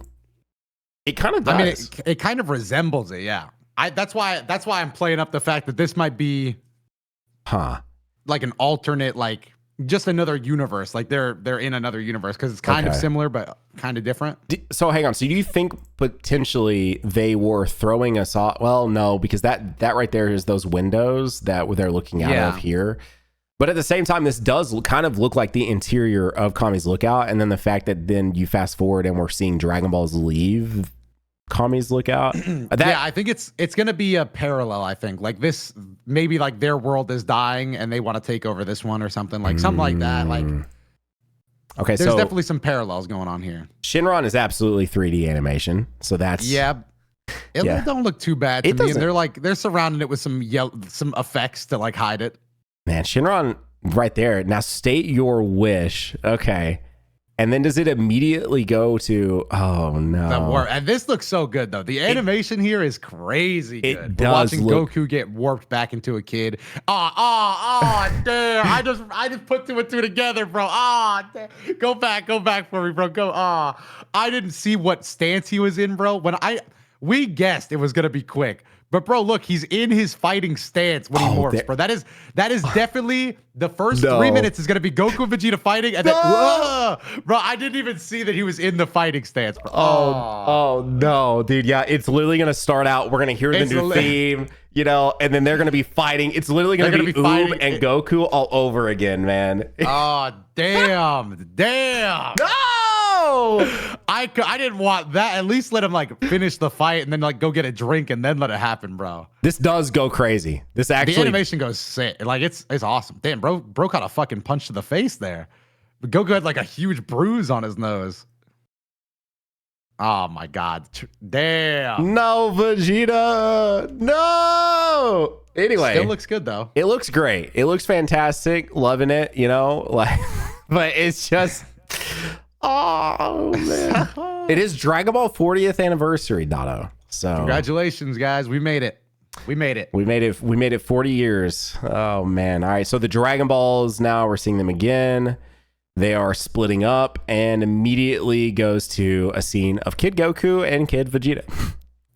It kind of does. I mean, it kind of resembles it, yeah. That's why I'm playing up the fact that this might be like an alternate, like just another universe. Like they're in another universe because it's kind of similar but kind of different. So hang on. So do you think potentially they were throwing us off? Well, no, because that right there is those windows that they're looking out of here. But at the same time, this does kind of look like the interior of Kami's Lookout. And then the fact that then you fast forward and we're seeing Dragon Balls leave Kami's Lookout. I think it's going to be a parallel, I think. Like this, maybe like their world is dying and they want to take over this one or something like that. Like, okay, there's definitely some parallels going on here. Shinron is absolutely 3D animation. So that's... It don't look too bad to me. And they're surrounding it with some effects to like hide it. Man, Shinron right there. Now state your wish. Okay. And then does it immediately go to, oh no. And this looks so good though. The animation here is crazy good. It does. Watching Goku get warped back into a kid. Damn. I just put two and two together, bro. Damn. Go back for me, bro. I didn't see what stance he was in, bro. We guessed it was gonna be quick. But bro, look, he's in his fighting stance when he morphs, bro. That is definitely the first 3 minutes is gonna be Goku and Vegeta fighting, and then bro, I didn't even see that he was in the fighting stance, bro. Oh no, dude. Yeah, it's literally gonna start out. We're gonna hear the new theme, and then they're gonna be fighting. It's literally gonna be Oob and Goku all over again, man. Oh, damn. No! I didn't want that. At least let him like finish the fight and then like go get a drink and then let it happen, bro. This does go crazy. The animation goes sick. Like it's awesome. Damn, bro caught a fucking punch to the face there. But Goku had like a huge bruise on his nose. Oh my god. Damn. No, Vegeta. No. Anyway. Still looks good though. It looks great. It looks fantastic. Loving it, but it's just oh man. It is Dragon Ball 40th anniversary, Doto. So congratulations, guys. We made it. We made it 40 years. Oh man. All right. So the Dragon Balls now we're seeing them again. They are splitting up and immediately goes to a scene of Kid Goku and Kid Vegeta.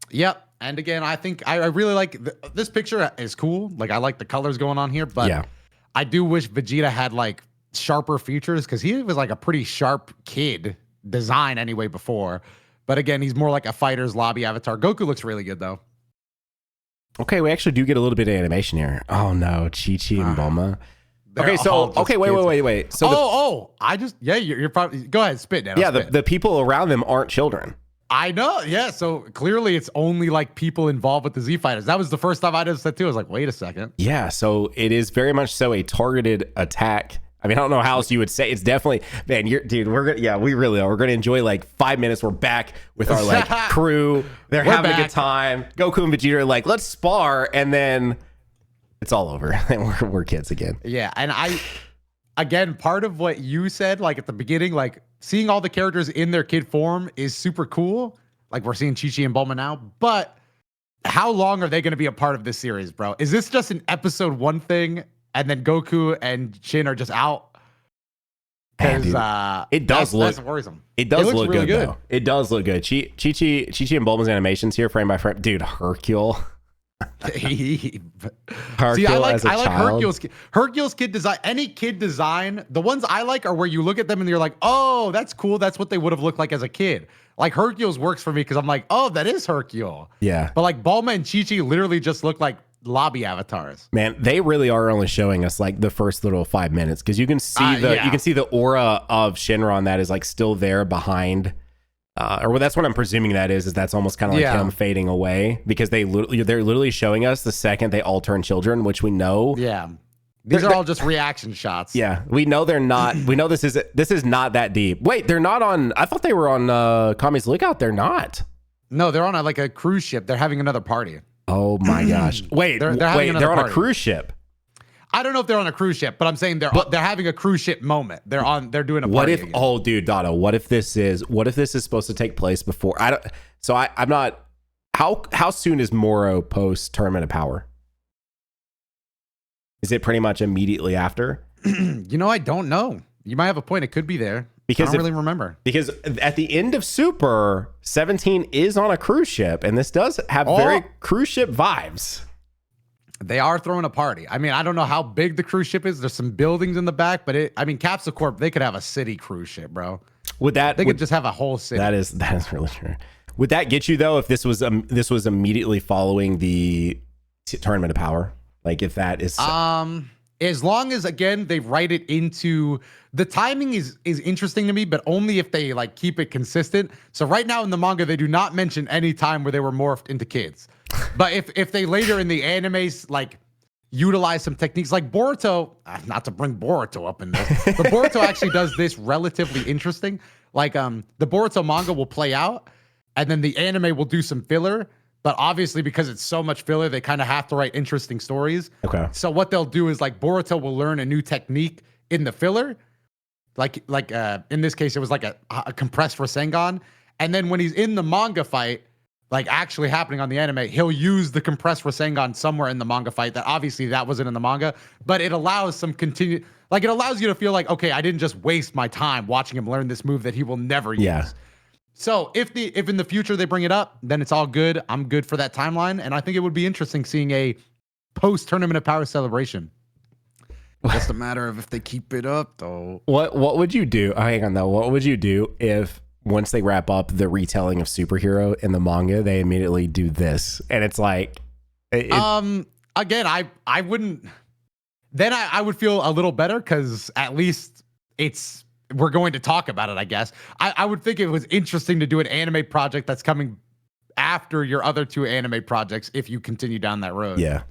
Yep. And again, I think I really like this picture is cool. Like I like the colors going on here, but I do wish Vegeta had like sharper features because he was like a pretty sharp kid design anyway before. But again, he's more like a fighter's lobby avatar. Goku looks really good though. Okay, we actually do get a little bit of animation here. Oh no, Chi-Chi and Bulma. Okay, so wait. So you're probably go ahead, spit now. Yeah, the people around them aren't children. I know. Yeah, so clearly it's only like people involved with the Z Fighters. That was the first time I noticed that too. I was like, wait a second. Yeah, so it is very much so a targeted attack. I mean, I don't know how else you would say. It's definitely, man. We really are. We're gonna enjoy like 5 minutes. We're back with our like crew. We're having a good time. Goku and Vegeta are like, let's spar, and then it's all over, and we're kids again. Yeah, and again, part of what you said, like at the beginning, like seeing all the characters in their kid form is super cool. Like we're seeing Chi-Chi and Bulma now, but how long are they going to be a part of this series, bro? Is this just an episode 1 thing, and then Goku and Shin are just out? Because that's worrisome. It does look really good though. It does look good. Chi-Chi and Bulma's animations here, frame by frame, dude. Hercule. See, I like Hercules kid design. Any kid design, the ones I like are where you look at them and you're like, oh, that's cool. That's what they would have looked like as a kid. Like Hercules works for me because I'm like, oh, that is Hercule. Yeah. But like Bulma and Chi-Chi literally just look like lobby avatars. Man, they really are only showing us like the first little 5 minutes because you can see you can see the aura of Shinron that is like still there behind. Or that's what I'm presuming that is that's almost kind of like him fading away because they're literally showing us the second they all turn children, which we know. Yeah. These are all just reaction shots. Yeah. We know they're not. We know this is not that deep. Wait, they're not on. I thought they were on Kami's Lookout. They're not. No, they're on like a cruise ship. They're having another party. Oh my gosh. Wait, they're on a cruise ship. I don't know if they're on a cruise ship, but I'm saying they're having a cruise ship moment. They're doing a party. What if again. Oh dude, Doto, what if this is supposed to take place before I'm not how soon is Moro post Tournament of Power? Is it pretty much immediately after? I don't know. You might have a point. It could be there. Because I don't really remember. Because at the end of Super, 17 is on a cruise ship, and this does have very cruise ship vibes. They are throwing a party. I mean, I don't know how big the cruise ship is. There's some buildings in the back, but Capsule Corp, they could have a city cruise ship, bro. They could just have a whole city. That is really true. Would that get you though if this was immediately following the Tournament of Power? Like if that is as long as again they write it into the timing is interesting to me, but only if they like keep it consistent. So right now in the manga, they do not mention any time where they were morphed into kids. But if they later in the animes like utilize some techniques like Boruto, not to bring Boruto up in this, but Boruto actually does this relatively interesting. Like the Boruto manga will play out, and then the anime will do some filler. But obviously, because it's so much filler, they kind of have to write interesting stories. Okay. So what they'll do is like Boruto will learn a new technique in the filler. Like in this case, it was like a compressed Rasengan. And then when he's in the manga fight, like actually happening on the anime, he'll use the compressed Rasengan somewhere in the manga fight that obviously that wasn't in the manga, but it allows some it allows you to feel like, okay, I didn't just waste my time watching him learn this move that he will never use. So if in the future they bring it up, then it's all good. I'm good for that timeline. And I think it would be interesting seeing a post Tournament of Power celebration. Just a matter of if they keep it up though. What would you do? Oh, hang on though. What would you do if once they wrap up the retelling of Superhero in the manga, they immediately do this? And it's like again, I wouldn't then I would feel a little better because at least we're going to talk about it, I guess. I would think it was interesting to do an anime project that's coming after your other two anime projects if you continue down that road. Yeah.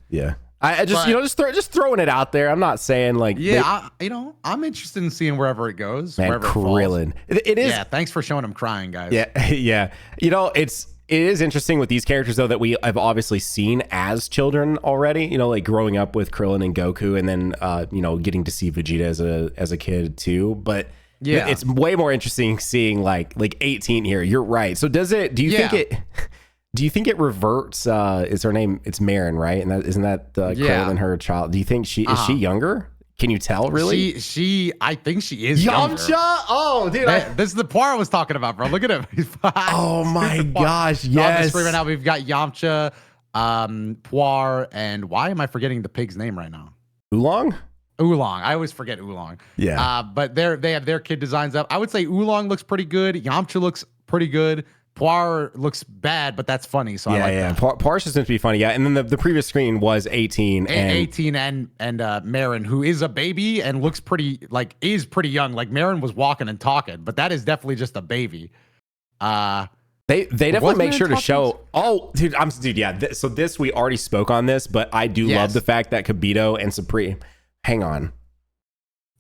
I just throwing it out there. I'm not saying like I'm interested in seeing wherever it goes. Man, wherever Krillin. It is. Yeah, thanks for showing him crying, guys. Yeah. It is interesting with these characters though that we have obviously seen as children already. Like growing up with Krillin and Goku, and then getting to see Vegeta as a kid too. But yeah, it's way more interesting seeing like 18 here. You're right. So do you think it reverts? Is her name? It's Marin, right? And isn't that Krillin her child? Do you think is she younger? Can you tell? Really? I think she is Yamcha. Younger. Oh, dude, this is the part I was talking about, bro. Look at him. Oh my gosh, yes. On the screen right now, we've got Yamcha, Puar, and why am I forgetting the pig's name right now? Oolong. I always forget Oolong. Yeah. But they have their kid designs up. I would say Oolong looks pretty good. Yamcha looks pretty good. Puar looks bad, but that's funny. So I like that. Puar's just meant to be funny. Yeah. And then the previous screen was 18 and Marin, who is a baby and looks is pretty young. Like Marin was walking and talking, but that is definitely just a baby. They definitely make sure to show. Oh, dude, yeah. So this we already spoke on this, but I do love the fact that Kibito and Supreme. Hang on.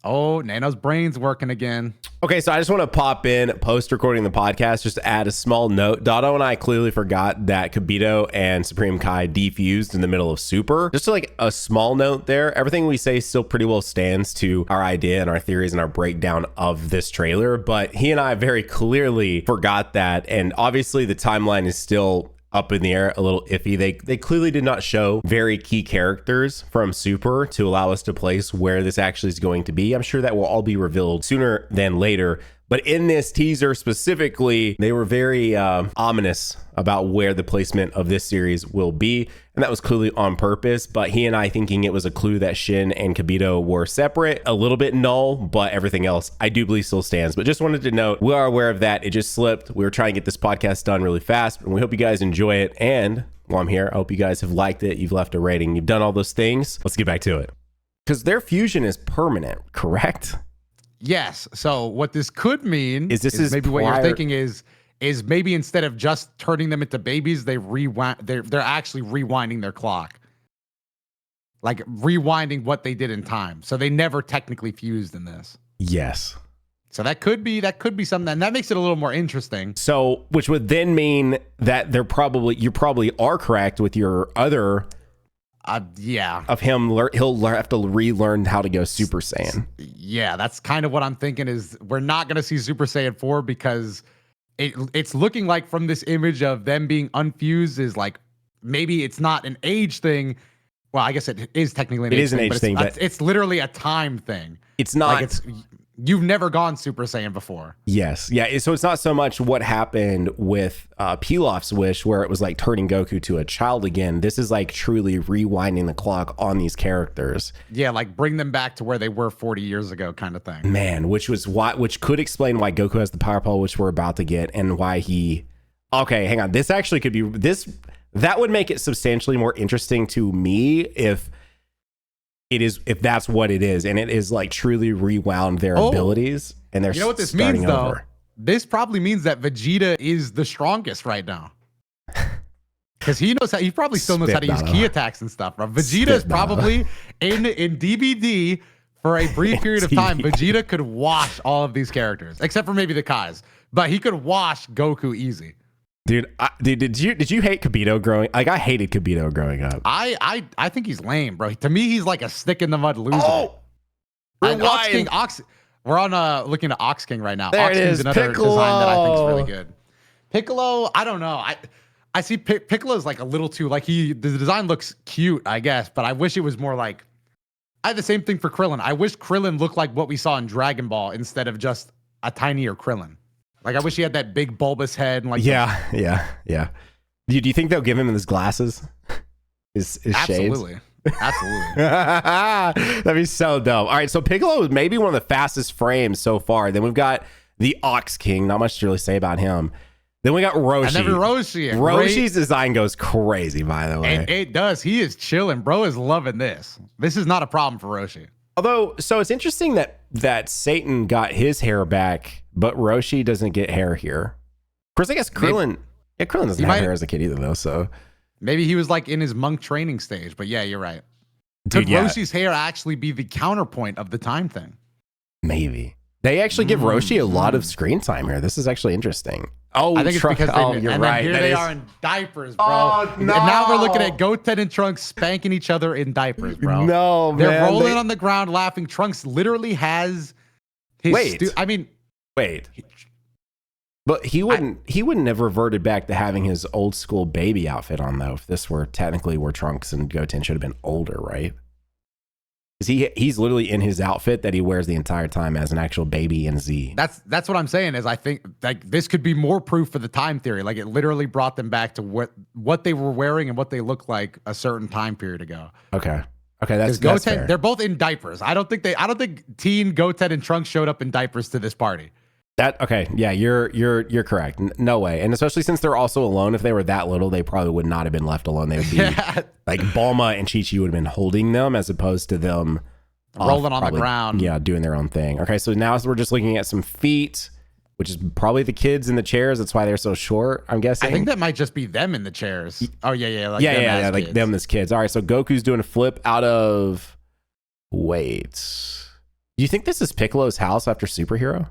Oh, Nano's brain's working again. Okay, so I just want to pop in post recording the podcast just to add a small note. Doto and I clearly forgot that Kibito and Supreme Kai defused in the middle of Super. Just like a small note there. Everything we say still pretty well stands to our idea and our theories and our breakdown of this trailer, but he and I very clearly forgot that, and obviously the timeline is still up in the air, a little iffy. They clearly did not show very key characters from Super to allow us to place where this actually is going to be. I'm sure that will all be revealed sooner than later, But in this teaser specifically, they were very ominous about where the placement of this series will be. And that was clearly on purpose. But he and I thinking it was a clue that Shin and Kibito were separate, a little bit null, but everything else I do believe still stands. But just wanted to note, we are aware of that. It just slipped. We were trying to get this podcast done really fast. And we hope you guys enjoy it. And while I'm here, I hope you guys have liked it. You've left a rating. You've done all those things. Let's get back to it. Because their fusion is permanent, correct? Yes. So what this could mean is maybe what you're thinking is maybe instead of just turning them into babies, they rewind. They're actually rewinding their clock, like rewinding what they did in time. So they never technically fused in this. Yes. So that could be something, and that makes it a little more interesting. So, which would then mean that you probably are correct with your other. Yeah. Of him, he'll have to relearn how to go Super Saiyan. Yeah, that's kind of what I'm thinking is we're not going to see Super Saiyan 4 because it's looking like from this image of them being unfused is like maybe it's not an age thing. Well, I guess it is technically an age thing, but it's literally a time thing. It's not. Like you've never gone Super Saiyan before. Yes. Yeah. So it's not so much what happened with Pilaf's wish where it was like turning Goku to a child again. This is like truly rewinding the clock on these characters. Yeah. Like bring them back to where they were 40 years ago kind of thing. Man, which could explain why Goku has the power pole, which we're about to get, and why okay, hang on. This actually could be that would make it substantially more interesting to me if that's what it is, and it is like truly rewound their abilities, and they're, you know what this starting means over. though? This probably means that Vegeta is the strongest right now. Because he probably still knows how to use ki attacks and stuff, bro. Vegeta is probably in DBD for a brief period of time. Vegeta could wash all of these characters, except for maybe the Kais, but he could wash Goku easy. Dude, did you hate Kibito growing? Like I hated Kibito growing up. I think he's lame, bro. To me, he's like a stick in the mud loser. Oh, Ox King, we're on looking at Ox King right now. There Ox it King's is. another Piccolo. design that I think is really good. Piccolo, I don't know. I see Piccolo's like a little too the design looks cute, I guess, but I wish it was more like. I had the same thing for Krillin. I wish Krillin looked like what we saw in Dragon Ball instead of just a tinier Krillin. Like I wish he had that big bulbous head and like yeah. Do you think they'll give him his glasses? His absolutely. Shades? Absolutely. That'd be so dope. All right, so Piccolo is maybe one of the fastest frames so far. Then we've got the Ox King. Not much to really say about him. Then we got Roshi. And then Roshi. Roshi's design goes crazy, by the way. It does. He is chilling. Bro is loving this. This is not a problem for Roshi. Although, so it's interesting that Satan got his hair back, but Roshi doesn't get hair here. Of course, I guess Krillin doesn't have hair as a kid either, though. So maybe he was like in his monk training stage. But yeah, you're right. Dude, Could Roshi's hair actually be the counterpoint of the time thing? Maybe. They actually give Roshi a lot of screen time here. This is actually interesting. Oh, I think it's because you're right. Here they are in diapers, bro. Oh, no. And now we're looking at Goten and Trunks spanking each other in diapers, bro. No, man. They're rolling on the ground laughing. Trunks literally has his Wait. But he wouldn't have reverted back to having his old school baby outfit on though, if this were technically where Trunks and Goten should have been older, right? Because he's literally in his outfit that he wears the entire time as an actual baby in Z. That's what I'm saying is I think like this could be more proof for the time theory. Like it literally brought them back to what they were wearing and what they looked like a certain time period ago. Okay, that's Goten, fair. They're both in diapers. I don't think Teen Goten and Trunks showed up in diapers to this party. Yeah, you're correct. No way. And especially since they're also alone, if they were that little, they probably would not have been left alone. They would be like Bulma and Chi-Chi would have been holding them as opposed to them rolling on the ground. Yeah, doing their own thing. Okay, so now we're just looking at some feet, which is probably the kids in the chairs. That's why they're so short, I'm guessing. I think that might just be them in the chairs. Oh, yeah. Like them as kids. All right, so Goku's doing a flip out of... Wait. Do you think this is Piccolo's house after Superhero?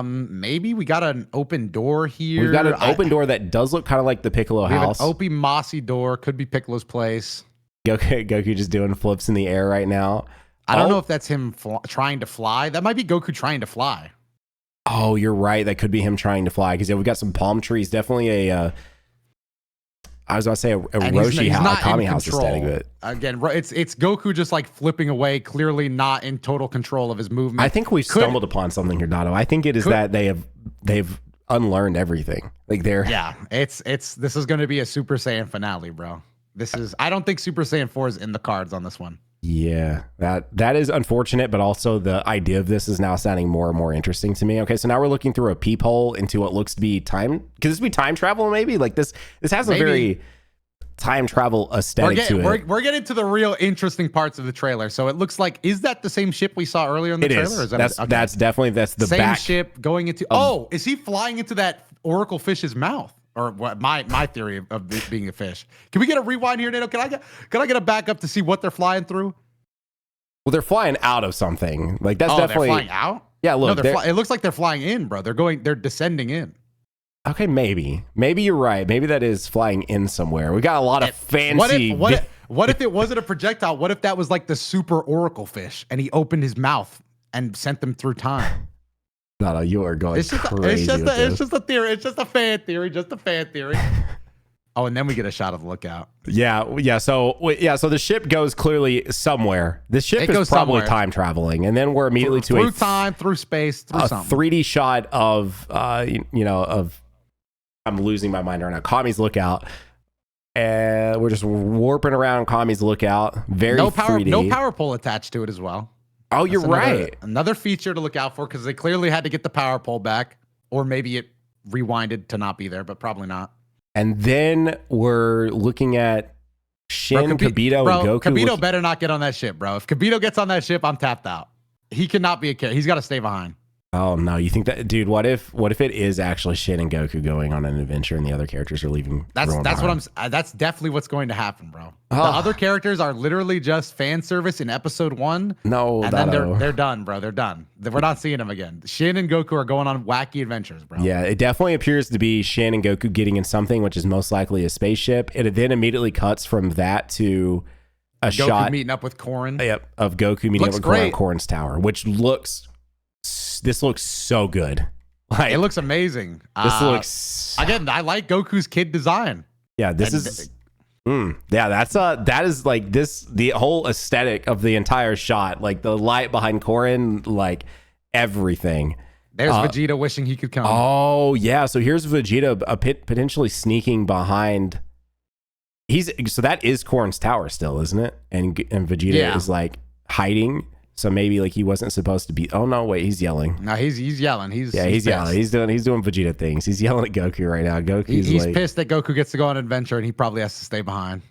Maybe we got an open door here. We've got an open door that does look kind of like the Piccolo house. An open mossy door. Could be Piccolo's place. Goku just doing flips in the air right now. I don't know if that's him trying to fly. That might be Goku trying to fly. Oh, you're right. That could be him trying to fly because we've got some palm trees. Definitely I was about to say a Roshi Kami House aesthetic. But again, it's Goku just like flipping away, clearly not in total control of his movement. I think we stumbled upon something here, Doto. I think it is that they've unlearned everything. Like this is going to be a Super Saiyan finale, bro. I don't think Super Saiyan 4 is in the cards on this one. Yeah, that is unfortunate, but also the idea of this is now sounding more and more interesting to me. Okay, so now we're looking through a peephole into what looks to be time. Could this be time travel? Maybe like this has a very time travel aesthetic to it. We're getting to the real interesting parts of the trailer. So it looks like, is that the same ship we saw earlier in the trailer? Or is that's definitely the same back ship going into. Is he flying into that Oracle fish's mouth? Or what? My theory of this being a fish. Can we get a rewind here, Nato? Can I get a backup to see what they're flying through? Well, they're flying out of something. Like that's definitely they're flying out. Yeah, look, no, it looks like they're flying in, bro. They're descending in. Okay, maybe you're right. Maybe that is flying in somewhere. We got a lot of fancy. What if it wasn't a projectile? What if that was like the super Oracle fish, and he opened his mouth and sent them through time? No, you are going crazy. It's just a theory. It's just a fan theory. Oh, and then we get a shot of the lookout. Yeah. So the ship goes clearly somewhere. The ship is probably time traveling, and then we're immediately through time, through space, through something. 3D shot of of. I'm losing my mind right now. Kami's lookout, and we're just warping around Kami's lookout. Very 3D. No power pole attached to it as well. Oh, you're right. Another feature to look out for, because they clearly had to get the power pole back, or maybe it rewinded to not be there, but probably not. And then we're looking at Shin, Kibito, and Goku. Kibito better not get on that ship, bro. If Kibito gets on that ship, I'm tapped out. He cannot be a character. He's got to stay behind. Oh no, you think that, dude? What if it is actually Shin and Goku going on an adventure, and the other characters are leaving? That's definitely what's going to happen, bro. The other characters are literally just fan service in episode 1. No, and then they're done, bro. They're done. We're not seeing them again. Shin and Goku are going on wacky adventures, bro. Yeah, it definitely appears to be Shin and Goku getting in something, which is most likely a spaceship. It then immediately cuts from that to a Goku shot meeting up with Korin. Yep, of Goku meeting up with Korin on Korin's tower, which looks. This looks so good. It looks amazing. This looks again. I like Goku's kid design. Yeah, that is like this. The whole aesthetic of the entire shot, like the light behind Korin, like everything. There's Vegeta wishing he could come. Oh yeah, so here's Vegeta potentially sneaking behind. So that is Korin's tower still, isn't it? And Vegeta is like hiding. So maybe like he wasn't supposed to be. Oh no, wait, he's yelling. No, he's yelling. He's yelling. He's doing Vegeta things. He's yelling at Goku right now. He's like, pissed that Goku gets to go on an adventure, and he probably has to stay behind.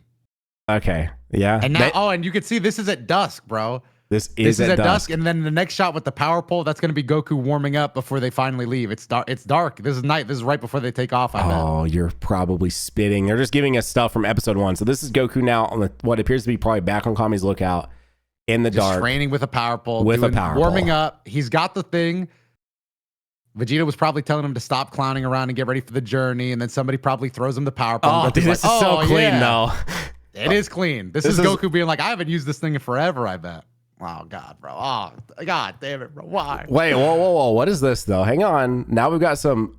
Okay, yeah. And now, and you can see this is at dusk, bro. This is at dusk, and then the next shot with the power pole, that's going to be Goku warming up before they finally leave. It's dark. It's dark. This is night. This is right before they take off. I bet. You're probably spitting. They're just giving us stuff from episode 1. So this is Goku now on what appears to be probably back on Kami's lookout. In the dark, training with a power pole, warming up. He's got the thing. Vegeta was probably telling him to stop clowning around and get ready for the journey, and then somebody probably throws him the power pole. Oh, dude, this is so clean, though. It is clean. This is Goku being like, I haven't used this thing in forever, I bet. Oh, God, bro. Oh, God damn it, bro. Why? Wait, whoa. What is this, though? Hang on. Now we've got some...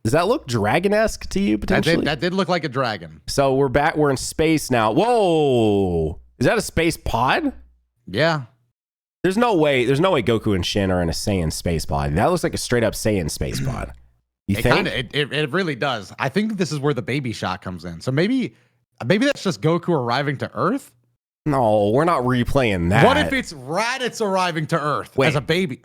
Does that look dragon-esque to you, potentially? That did look like a dragon. So we're back. We're in space now. Whoa. Is that a space pod? Yeah. There's no way Goku and Shin are in a Saiyan space pod. That looks like a straight up Saiyan space pod. You think? It really does. I think this is where the baby shot comes in. So maybe that's just Goku arriving to Earth? No, we're not replaying that. What if it's Raditz arriving to Earth as a baby?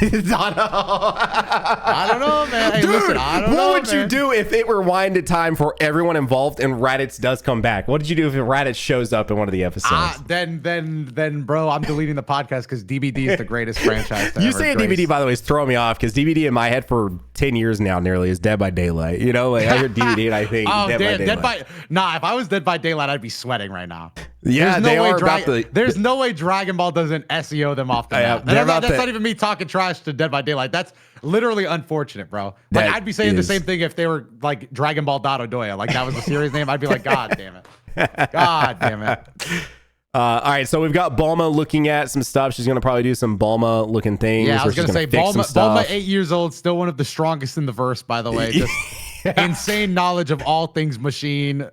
I don't know, man. Hey, dude, listen, I don't know, what would you do if it rewinded time for everyone involved and Raditz does come back? What did you do if Raditz shows up in one of the episodes? Then, bro, I'm deleting the podcast because DBD is the greatest franchise. You say DBD, by the way, is throwing me off because DBD in my head for 10 years now nearly is Dead by Daylight. You know, like I hear DBD and I think Dead by Daylight. If I was Dead by Daylight, I'd be sweating right now. Yeah, there's no way Dragon Ball doesn't SEO them off the map. That's not even me talking trash to Dead by Daylight. That's literally unfortunate, bro. Like I'd be saying the same thing if they were like Dragon Ball DotoDoya. Like that was the series name. I'd be like, God damn it. God damn it. All right, so we've got Bulma looking at some stuff. She's gonna probably do some Bulma looking things. Yeah, I was gonna say Bulma 8 years old, still one of the strongest in the verse, by the way. Just insane knowledge of all things machine.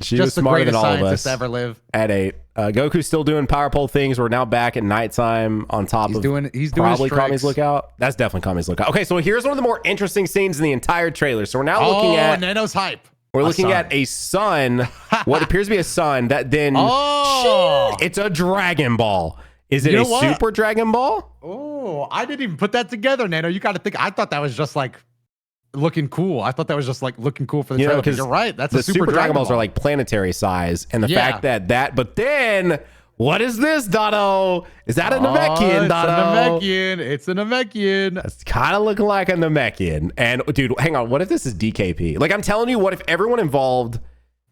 She was smarter than all of us to ever live. At 8. Goku's still doing power pole things. We're now back at nighttime on top He's of doing probably Kami's Lookout. That's definitely Kami's Lookout. Okay, so here's one of the more interesting scenes in the entire trailer. So we're now looking at Nano's hype. We're looking at a sun, what appears to be a sun that then it's a Dragon Ball. Is it Super Dragon Ball? Oh, I didn't even put that together, Nano. You got to think. I thought that was just like looking cool. I thought that was just like looking cool for the trailer. Because you're right. That's the a Super Dragon Balls are like planetary size, and the fact that. But then, what is this, Doto? Is that a Namekian, Doto? It's a Namekian. It's kind of looking like a Namekian. And dude, hang on. What if this is DKP? Like I'm telling you, what if everyone involved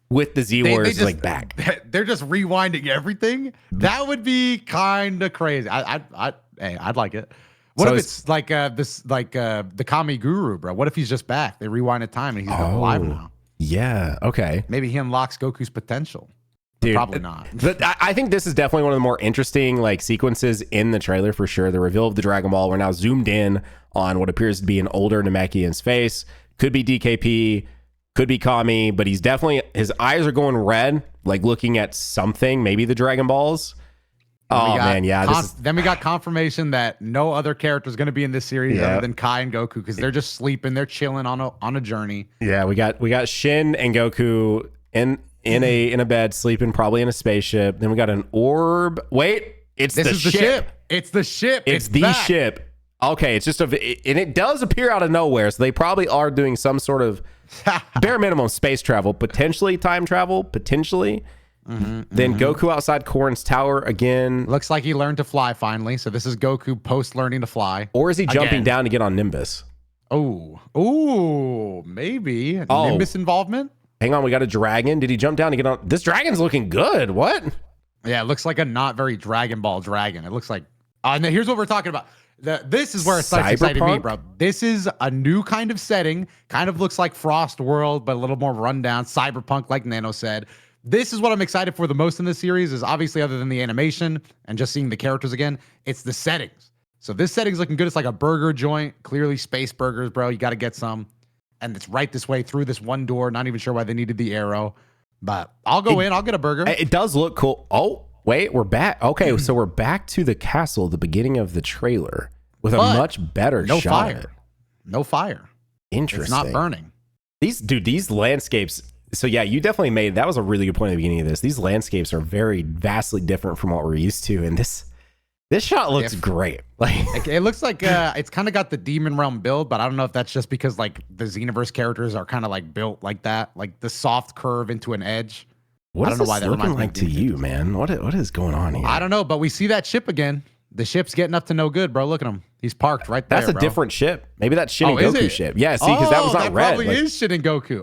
with the Z Warriors is like back? They're just rewinding everything. That would be kind of crazy. I'd like it. What if it's like the Kami Guru, bro? What if he's just back? They rewinded time and he's alive now. Yeah. Okay. Maybe he unlocks Goku's potential. Dude, probably not. But I think this is definitely one of the more interesting like sequences in the trailer for sure. The reveal of the Dragon Ball. We're now zoomed in on what appears to be an older Namekian's face. Could be DKP. Could be Kami, but he's definitely, his eyes are going red, like looking at something, maybe the Dragon Balls. Man, yeah. Then we got confirmation that no other character is going to be in this series other than Kai and Goku because they're just sleeping, they're chilling on a journey. Yeah, we got Shin and Goku in a bed sleeping, probably in a spaceship. Then we got an orb. Wait, it's the ship. It's the ship. It's the ship. Okay, it's just and it does appear out of nowhere, so they probably are doing some sort of bare minimum space travel, potentially time travel, potentially. Then Goku outside Korin's tower again. Looks like he learned to fly finally. So this is Goku post learning to fly. Or is he jumping down to get on Nimbus? Oh, maybe Nimbus involvement. Hang on, we got a dragon. Did he jump down to get on? This dragon's looking good. What? Yeah, it looks like a not very Dragon Ball dragon. It looks like. Here's what we're talking about. This is where it starts exciting me, bro. This is a new kind of setting. Kind of looks like Frost World, but a little more rundown. Cyberpunk, like Nano said. This is what I'm excited for the most in this series, is obviously other than the animation and just seeing the characters again, it's the settings. So this setting's looking good. It's like a burger joint. Clearly space burgers, bro. You got to get some. And it's right this way through this one door. Not even sure why they needed the arrow. But I'll go in. I'll get a burger. It does look cool. Oh, wait. We're back. Okay, so we're back to the castle at the beginning of the trailer with a much better shot. Fire. No fire. Interesting. It's not burning. These landscapes. So yeah, you definitely that was a really good point at the beginning of this. These landscapes are very vastly different from what we're used to. And this shot looks great. Like it looks like it's kind of got the Demon Realm build, but I don't know if that's just because like the Xenoverse characters are kind of like built like that, like the soft curve into an edge. What is this looking like to you, man? What is going on here? I don't know, but we see that ship again. The ship's getting up to no good, bro. Look at him. He's parked right there. That's a different ship. Maybe that's Shin and Goku ship. Yeah, see, because that was not red. Probably is Shin and Goku.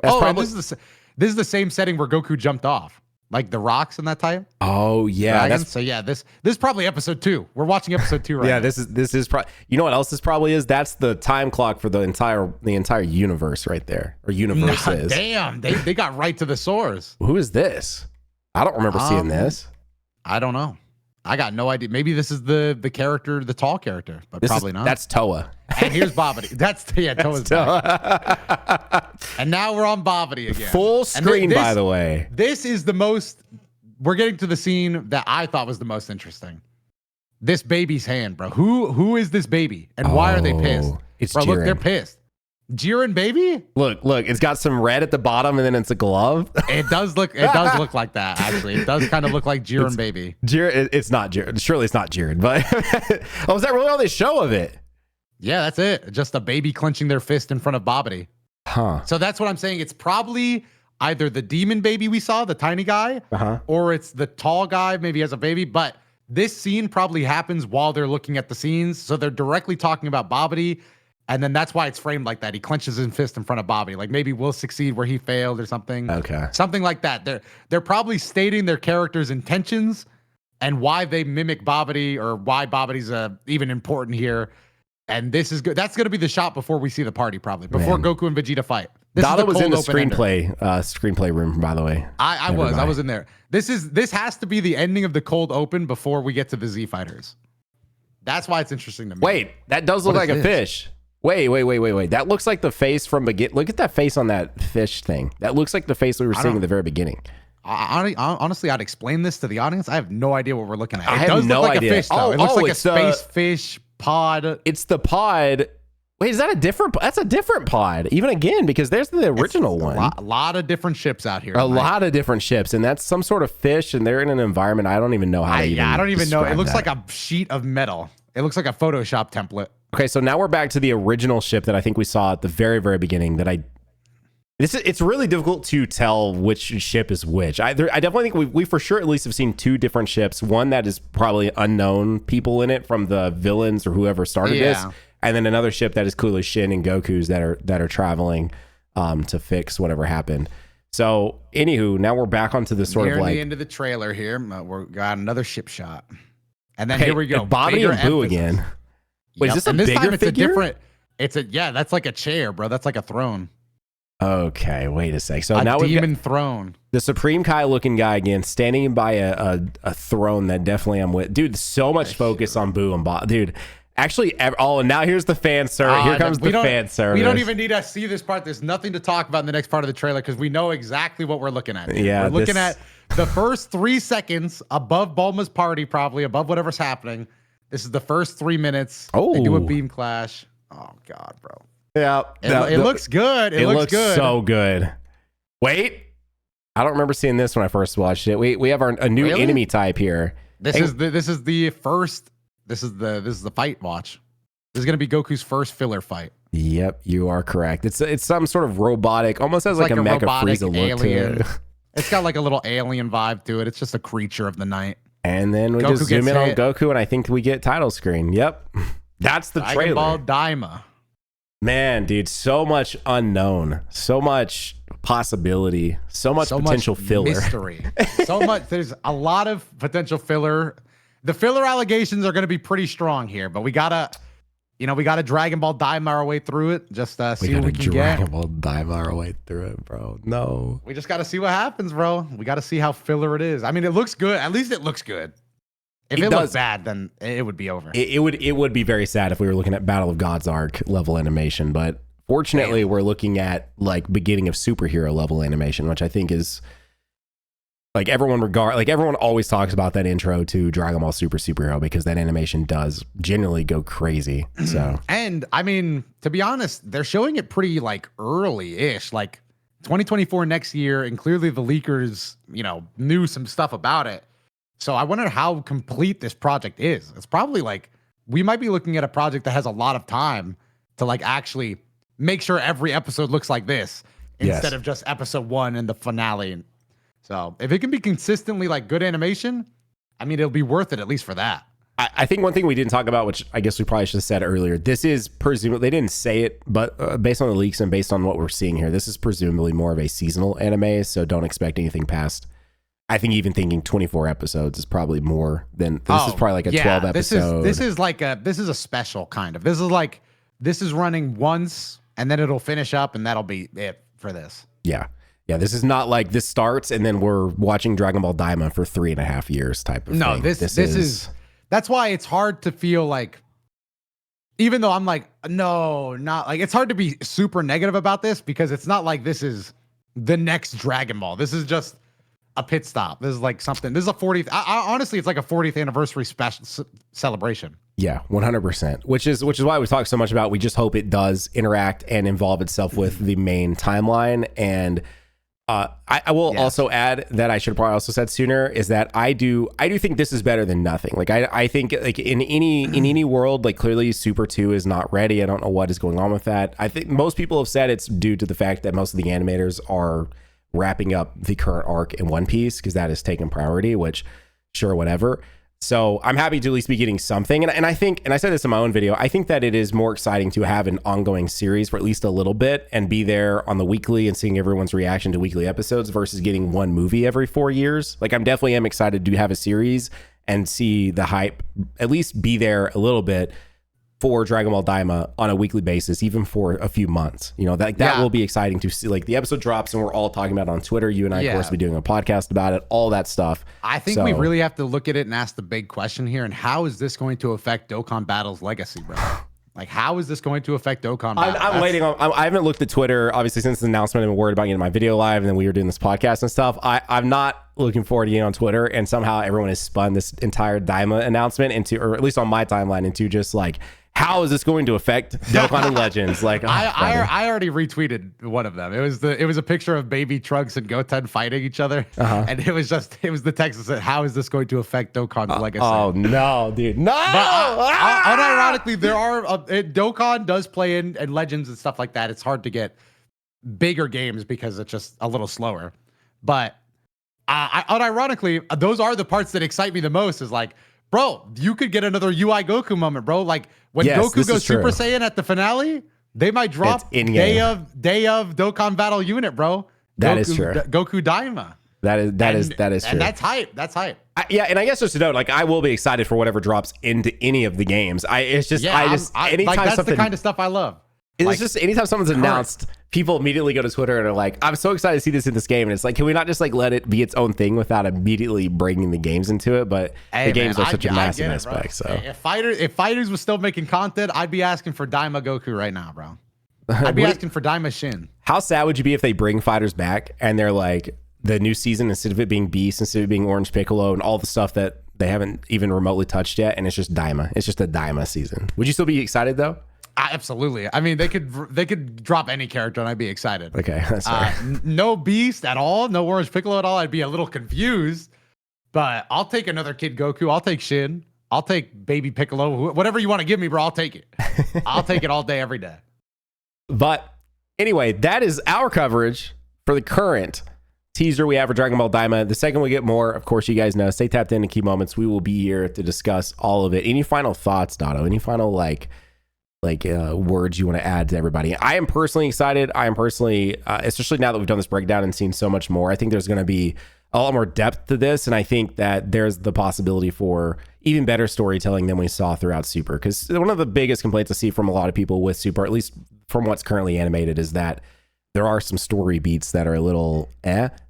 This is the same setting where Goku jumped off, like the rocks in that time. Oh yeah, this is probably episode 2. We're watching episode 2 right now. Yeah, this is probably. You know what else this probably is? That's the time clock for the entire universe right there, or universes. Damn, they got right to the source. Who is this? I don't remember seeing this. I don't know. I got no idea. Maybe this is the character, the tall character, but probably not. That's Toa. And here's Babidi. Toa's back. And now we're on Babidi again. Full screen, by the way. This is the most. We're getting to the scene that I thought was the most interesting. This baby's hand, bro. Who is this baby, and why are they pissed? It's bro. Jiren. Look, they're pissed. Jiren baby? Look, it's got some red at the bottom and then it's a glove. It does look like that, actually. It does kind of look like Jiren baby. It's not Jiren. Surely it's not Jiren, but is that really all they show of it? Yeah, that's it. Just a baby clenching their fist in front of Babidi. Huh. So that's what I'm saying. It's probably either the demon baby we saw, the tiny guy, or it's the tall guy, maybe has a baby, but this scene probably happens while they're looking at the scenes. So they're directly talking about Babidi. And then that's why it's framed like that. He clenches his fist in front of Bobby. Like maybe we'll succeed where he failed or something. Okay. Something like that. They're probably stating their character's intentions and why they mimic Babidi or why Babidi's even important here. And this is good. That's going to be the shot before we see the party, probably. Before Goku and Vegeta fight. Dada was in the screenplay room, by the way. I was in there. This has to be the ending of the cold open before we get to the Z Fighters. That's why it's interesting to me. Wait, that does look like a fish. Wait. That looks like the face from Look at that face on that fish thing. That looks like the face we were seeing at the very beginning. Honestly, I'd explain this to the audience. I have no idea what we're looking at. I have no idea. A fish, though. It looks like a space fish pod. It's the pod. Wait, is that a different? That's a different pod. Even again, because there's the original one. A lot of different ships out here. A lot of different ships, and that's some sort of fish, and they're in an environment I don't even know how to even. I don't even know. It looks that. like a sheet of metal. It looks like a Photoshop template. Okay, so now we're back to the original ship that I think we saw at the very, very beginning. It's really difficult to tell which ship is which. I definitely think we for sure at least have seen two different ships. One that is probably unknown people in it from the villains or whoever started this, and then another ship that is clearly Shin and Goku's that are traveling to fix whatever happened. So, anywho, now we're back onto this sort of like the end of the trailer here. We got another ship shot, and then here we go. Bobby and Boo again. Wait, is this a bigger figure? That's like a chair, bro. That's like a throne. Okay, wait a sec. So now demon throne. The Supreme Kai looking guy again, standing by a throne that definitely I'm with. Dude, so much focus on Boo and Bob. Dude, actually, and now here's the fan service. Here comes the fan service. We don't even need to see this part. There's nothing to talk about in the next part of the trailer because we know exactly what we're looking at. Dude. Yeah, we're looking at the first 3 seconds above Bulma's party, probably above whatever's happening. This is the first 3 minutes. Oh, they do a beam clash. Oh God, bro. Yeah, it looks good. It looks good. So good. Wait, I don't remember seeing this when I first watched it. We have a new enemy type here. This is the fight watch. This is gonna be Goku's first filler fight. Yep, you are correct. It's some sort of robotic, almost has like a Mecha Frieza look to it. It's got like a little alien vibe to it. It's just a creature of the night. And then we just zoom in on Goku, and I think we get title screen. Yep, that's the trailer. Dragon Ball Daima. Man, dude, so much unknown, so much possibility, so much potential filler. Mystery. So much. There's a lot of potential filler. The filler allegations are going to be pretty strong here, but we gotta Dragon Ball Daima our way through it. Just see what we can get. Dragon Ball Daima our way through it, bro. No, we just gotta see what happens, bro. We gotta see how filler it is. I mean, it looks good. At least it looks good. If it looks bad, then it would be over. It would be very sad if we were looking at Battle of Gods arc level animation, but fortunately we're looking at like beginning of superhero level animation, which I think is like everyone always talks about that intro to Dragon Ball Superhero because that animation does generally go crazy. So and I mean, to be honest, they're showing it pretty like early-ish, like 2024 next year, and clearly the leakers, knew some stuff about it. So I wonder how complete this project is. It's probably like we might be looking at a project that has a lot of time to like actually make sure every episode looks like this instead of just episode 1 and the finale. So if it can be consistently like good animation, I mean, it'll be worth it at least for that. I think one thing we didn't talk about, which I guess we probably should have said earlier, this is presumably, they didn't say it, but based on the leaks and based on what we're seeing here, this is presumably more of a seasonal anime. So don't expect anything past. I think even thinking 24 episodes is probably more than this is probably like a 12 episode. This is a special kind of. This is running once and then it'll finish up and that'll be it for this. Yeah. Yeah, this is not like this starts and then we're watching Dragon Ball Daima for 3.5 years type of thing. No, this is that's why it's hard to feel like, even though I'm like, no, not like, it's hard to be super negative about this because it's not like this is the next Dragon Ball. This is just a pit stop. This is like something. This is a 40th. Honestly, it's like a 40th anniversary special celebration. Yeah, 100%. Which is why we talk so much about. We just hope it does interact and involve itself with the main timeline. And I will also add that I should have probably also said sooner is that I do think this is better than nothing. Like I think like in any world, like clearly Super 2 is not ready. I don't know what is going on with that. I think most people have said it's due to the fact that most of the animators are wrapping up the current arc in One Piece because that has taken priority, which sure, whatever. So I'm happy to at least be getting something. And I think, and I said this in my own video, I think that it is more exciting to have an ongoing series for at least a little bit and be there on the weekly and seeing everyone's reaction to weekly episodes versus getting one movie every 4 years. Like I'm definitely am excited to have a series and see the hype at least be there a little bit for Dragon Ball Daima on a weekly basis, even for a few months. You know, that will be exciting to see. Like the episode drops and we're all talking about it on Twitter. You and I, of course, be doing a podcast about it, all that stuff. I think we really have to look at it and ask the big question here. And how is this going to affect Dokkan Battle's legacy, bro? Like, how is this going to affect Dokkan Battle? I'm waiting on. I haven't looked at Twitter, obviously, since the announcement. I've been worried about getting my video live, and then we were doing this podcast and stuff. I'm not looking forward to getting on Twitter, and somehow everyone has spun this entire Daima announcement into, or at least on my timeline, into just like, how is this going to affect Dokkan and Legends? Like, I already retweeted one of them. It was a picture of Baby Trunks and Goten fighting each other, and it was the text that said, "How is this going to affect Dokkan's legacy?" Oh no, dude, no! But unironically, there are Dokkan does play in and Legends and stuff like that. It's hard to get bigger games because it's just a little slower. But unironically, those are the parts that excite me the most. Is like, bro, you could get another UI Goku moment, bro. Like when Goku goes Super Saiyan at the finale, they might drop day of Dokkan Battle unit, bro. That is true. Goku Daima. That is true. And that's hype. That's hype. Yeah, and I guess just to note, like, I will be excited for whatever drops into any of the games. Anytime that's the kind of stuff I love. It's like, just anytime someone's announced, people immediately go to Twitter and are like, I'm so excited to see this in this game. And it's like, can we not just like let it be its own thing without immediately bringing the games into it? But the games are such a massive aspect. So if fighters was still making content, I'd be asking for Daima Goku right now, bro. I'd be asking for Daima Shin. How sad would you be if they bring fighters back and they're like, the new season, instead of it being Beast, instead of it being Orange Piccolo and all the stuff that they haven't even remotely touched yet, and it's just Daima. It's just a Daima season. Would you still be excited though? Absolutely. I mean, they could drop any character and I'd be excited. Okay, that's fair. No Beast at all, no Orange Piccolo at all. I'd be a little confused, but I'll take another Kid Goku. I'll take Shin. I'll take Baby Piccolo. Whatever you want to give me, bro, I'll take it. I'll take it all day, every day. But anyway, that is our coverage for the current teaser we have for Dragon Ball Daima. The second we get more, of course, you guys know, stay tapped in key moments. We will be here to discuss all of it. Any final thoughts, Dotto? Any final words you want to add to everybody? I am personally excited. I am personally, especially now that we've done this breakdown and seen so much more, I think there's going to be a lot more depth to this. And I think that there's the possibility for even better storytelling than we saw throughout Super. Because one of the biggest complaints I see from a lot of people with Super, at least from what's currently animated, is that there are some story beats that are a little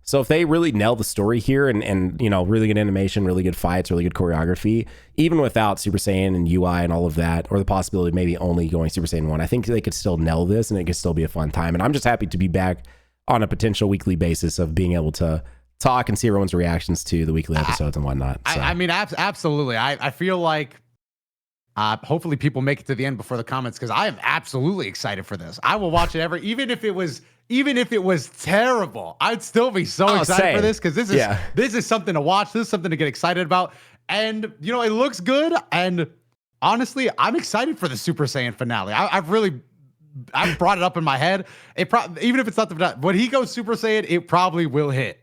So if they really nail the story here and you know, really good animation, really good fights, really good choreography, even without Super Saiyan and UI and all of that, or the possibility of maybe only going Super Saiyan 1, I think they could still nail this and it could still be a fun time. And I'm just happy to be back on a potential weekly basis of being able to talk and see everyone's reactions to the weekly episodes and whatnot. So. I mean, absolutely. I feel like hopefully people make it to the end before the comments, because I am absolutely excited for this. I will watch it even if it was terrible, I'd still be so excited for this, because this is something to watch. This is something to get excited about. And, you know, it looks good. And honestly, I'm excited for the Super Saiyan finale. I've brought it up in my head. Even if it's not when he goes Super Saiyan, it probably will hit.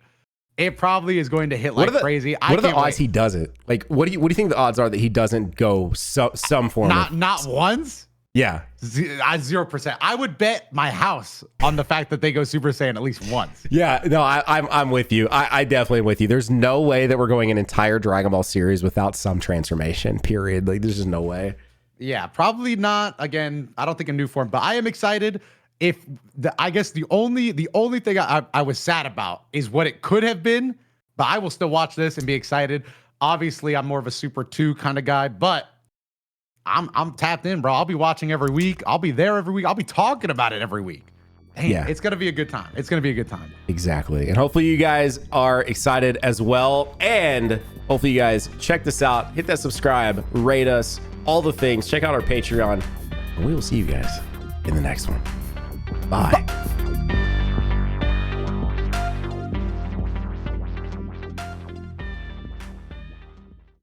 It probably is going to hit like crazy. What are the odds he does it? Like, what do you think the odds are that he doesn't go some form? Not once. Yeah, 0%. I would bet my house on the fact that they go Super Saiyan at least once. Yeah, no, I'm with you. I definitely am with you. There's no way that we're going an entire Dragon Ball series without some transformation. Period. Like, there's just no way. Yeah, probably not. Again, I don't think a new form, but I am excited. I guess the only thing I was sad about is what it could have been, but I will still watch this and be excited. Obviously, I'm more of a Super 2 kind of guy, but I'm tapped in, bro. I'll be watching every week. I'll be there every week. I'll be talking about it every week. Dang, yeah, it's gonna be a good time. It's gonna be a good time. Exactly, and hopefully you guys are excited as well. And hopefully you guys check this out. Hit that subscribe, rate us, all the things. Check out our Patreon, and we will see you guys in the next one. Bye.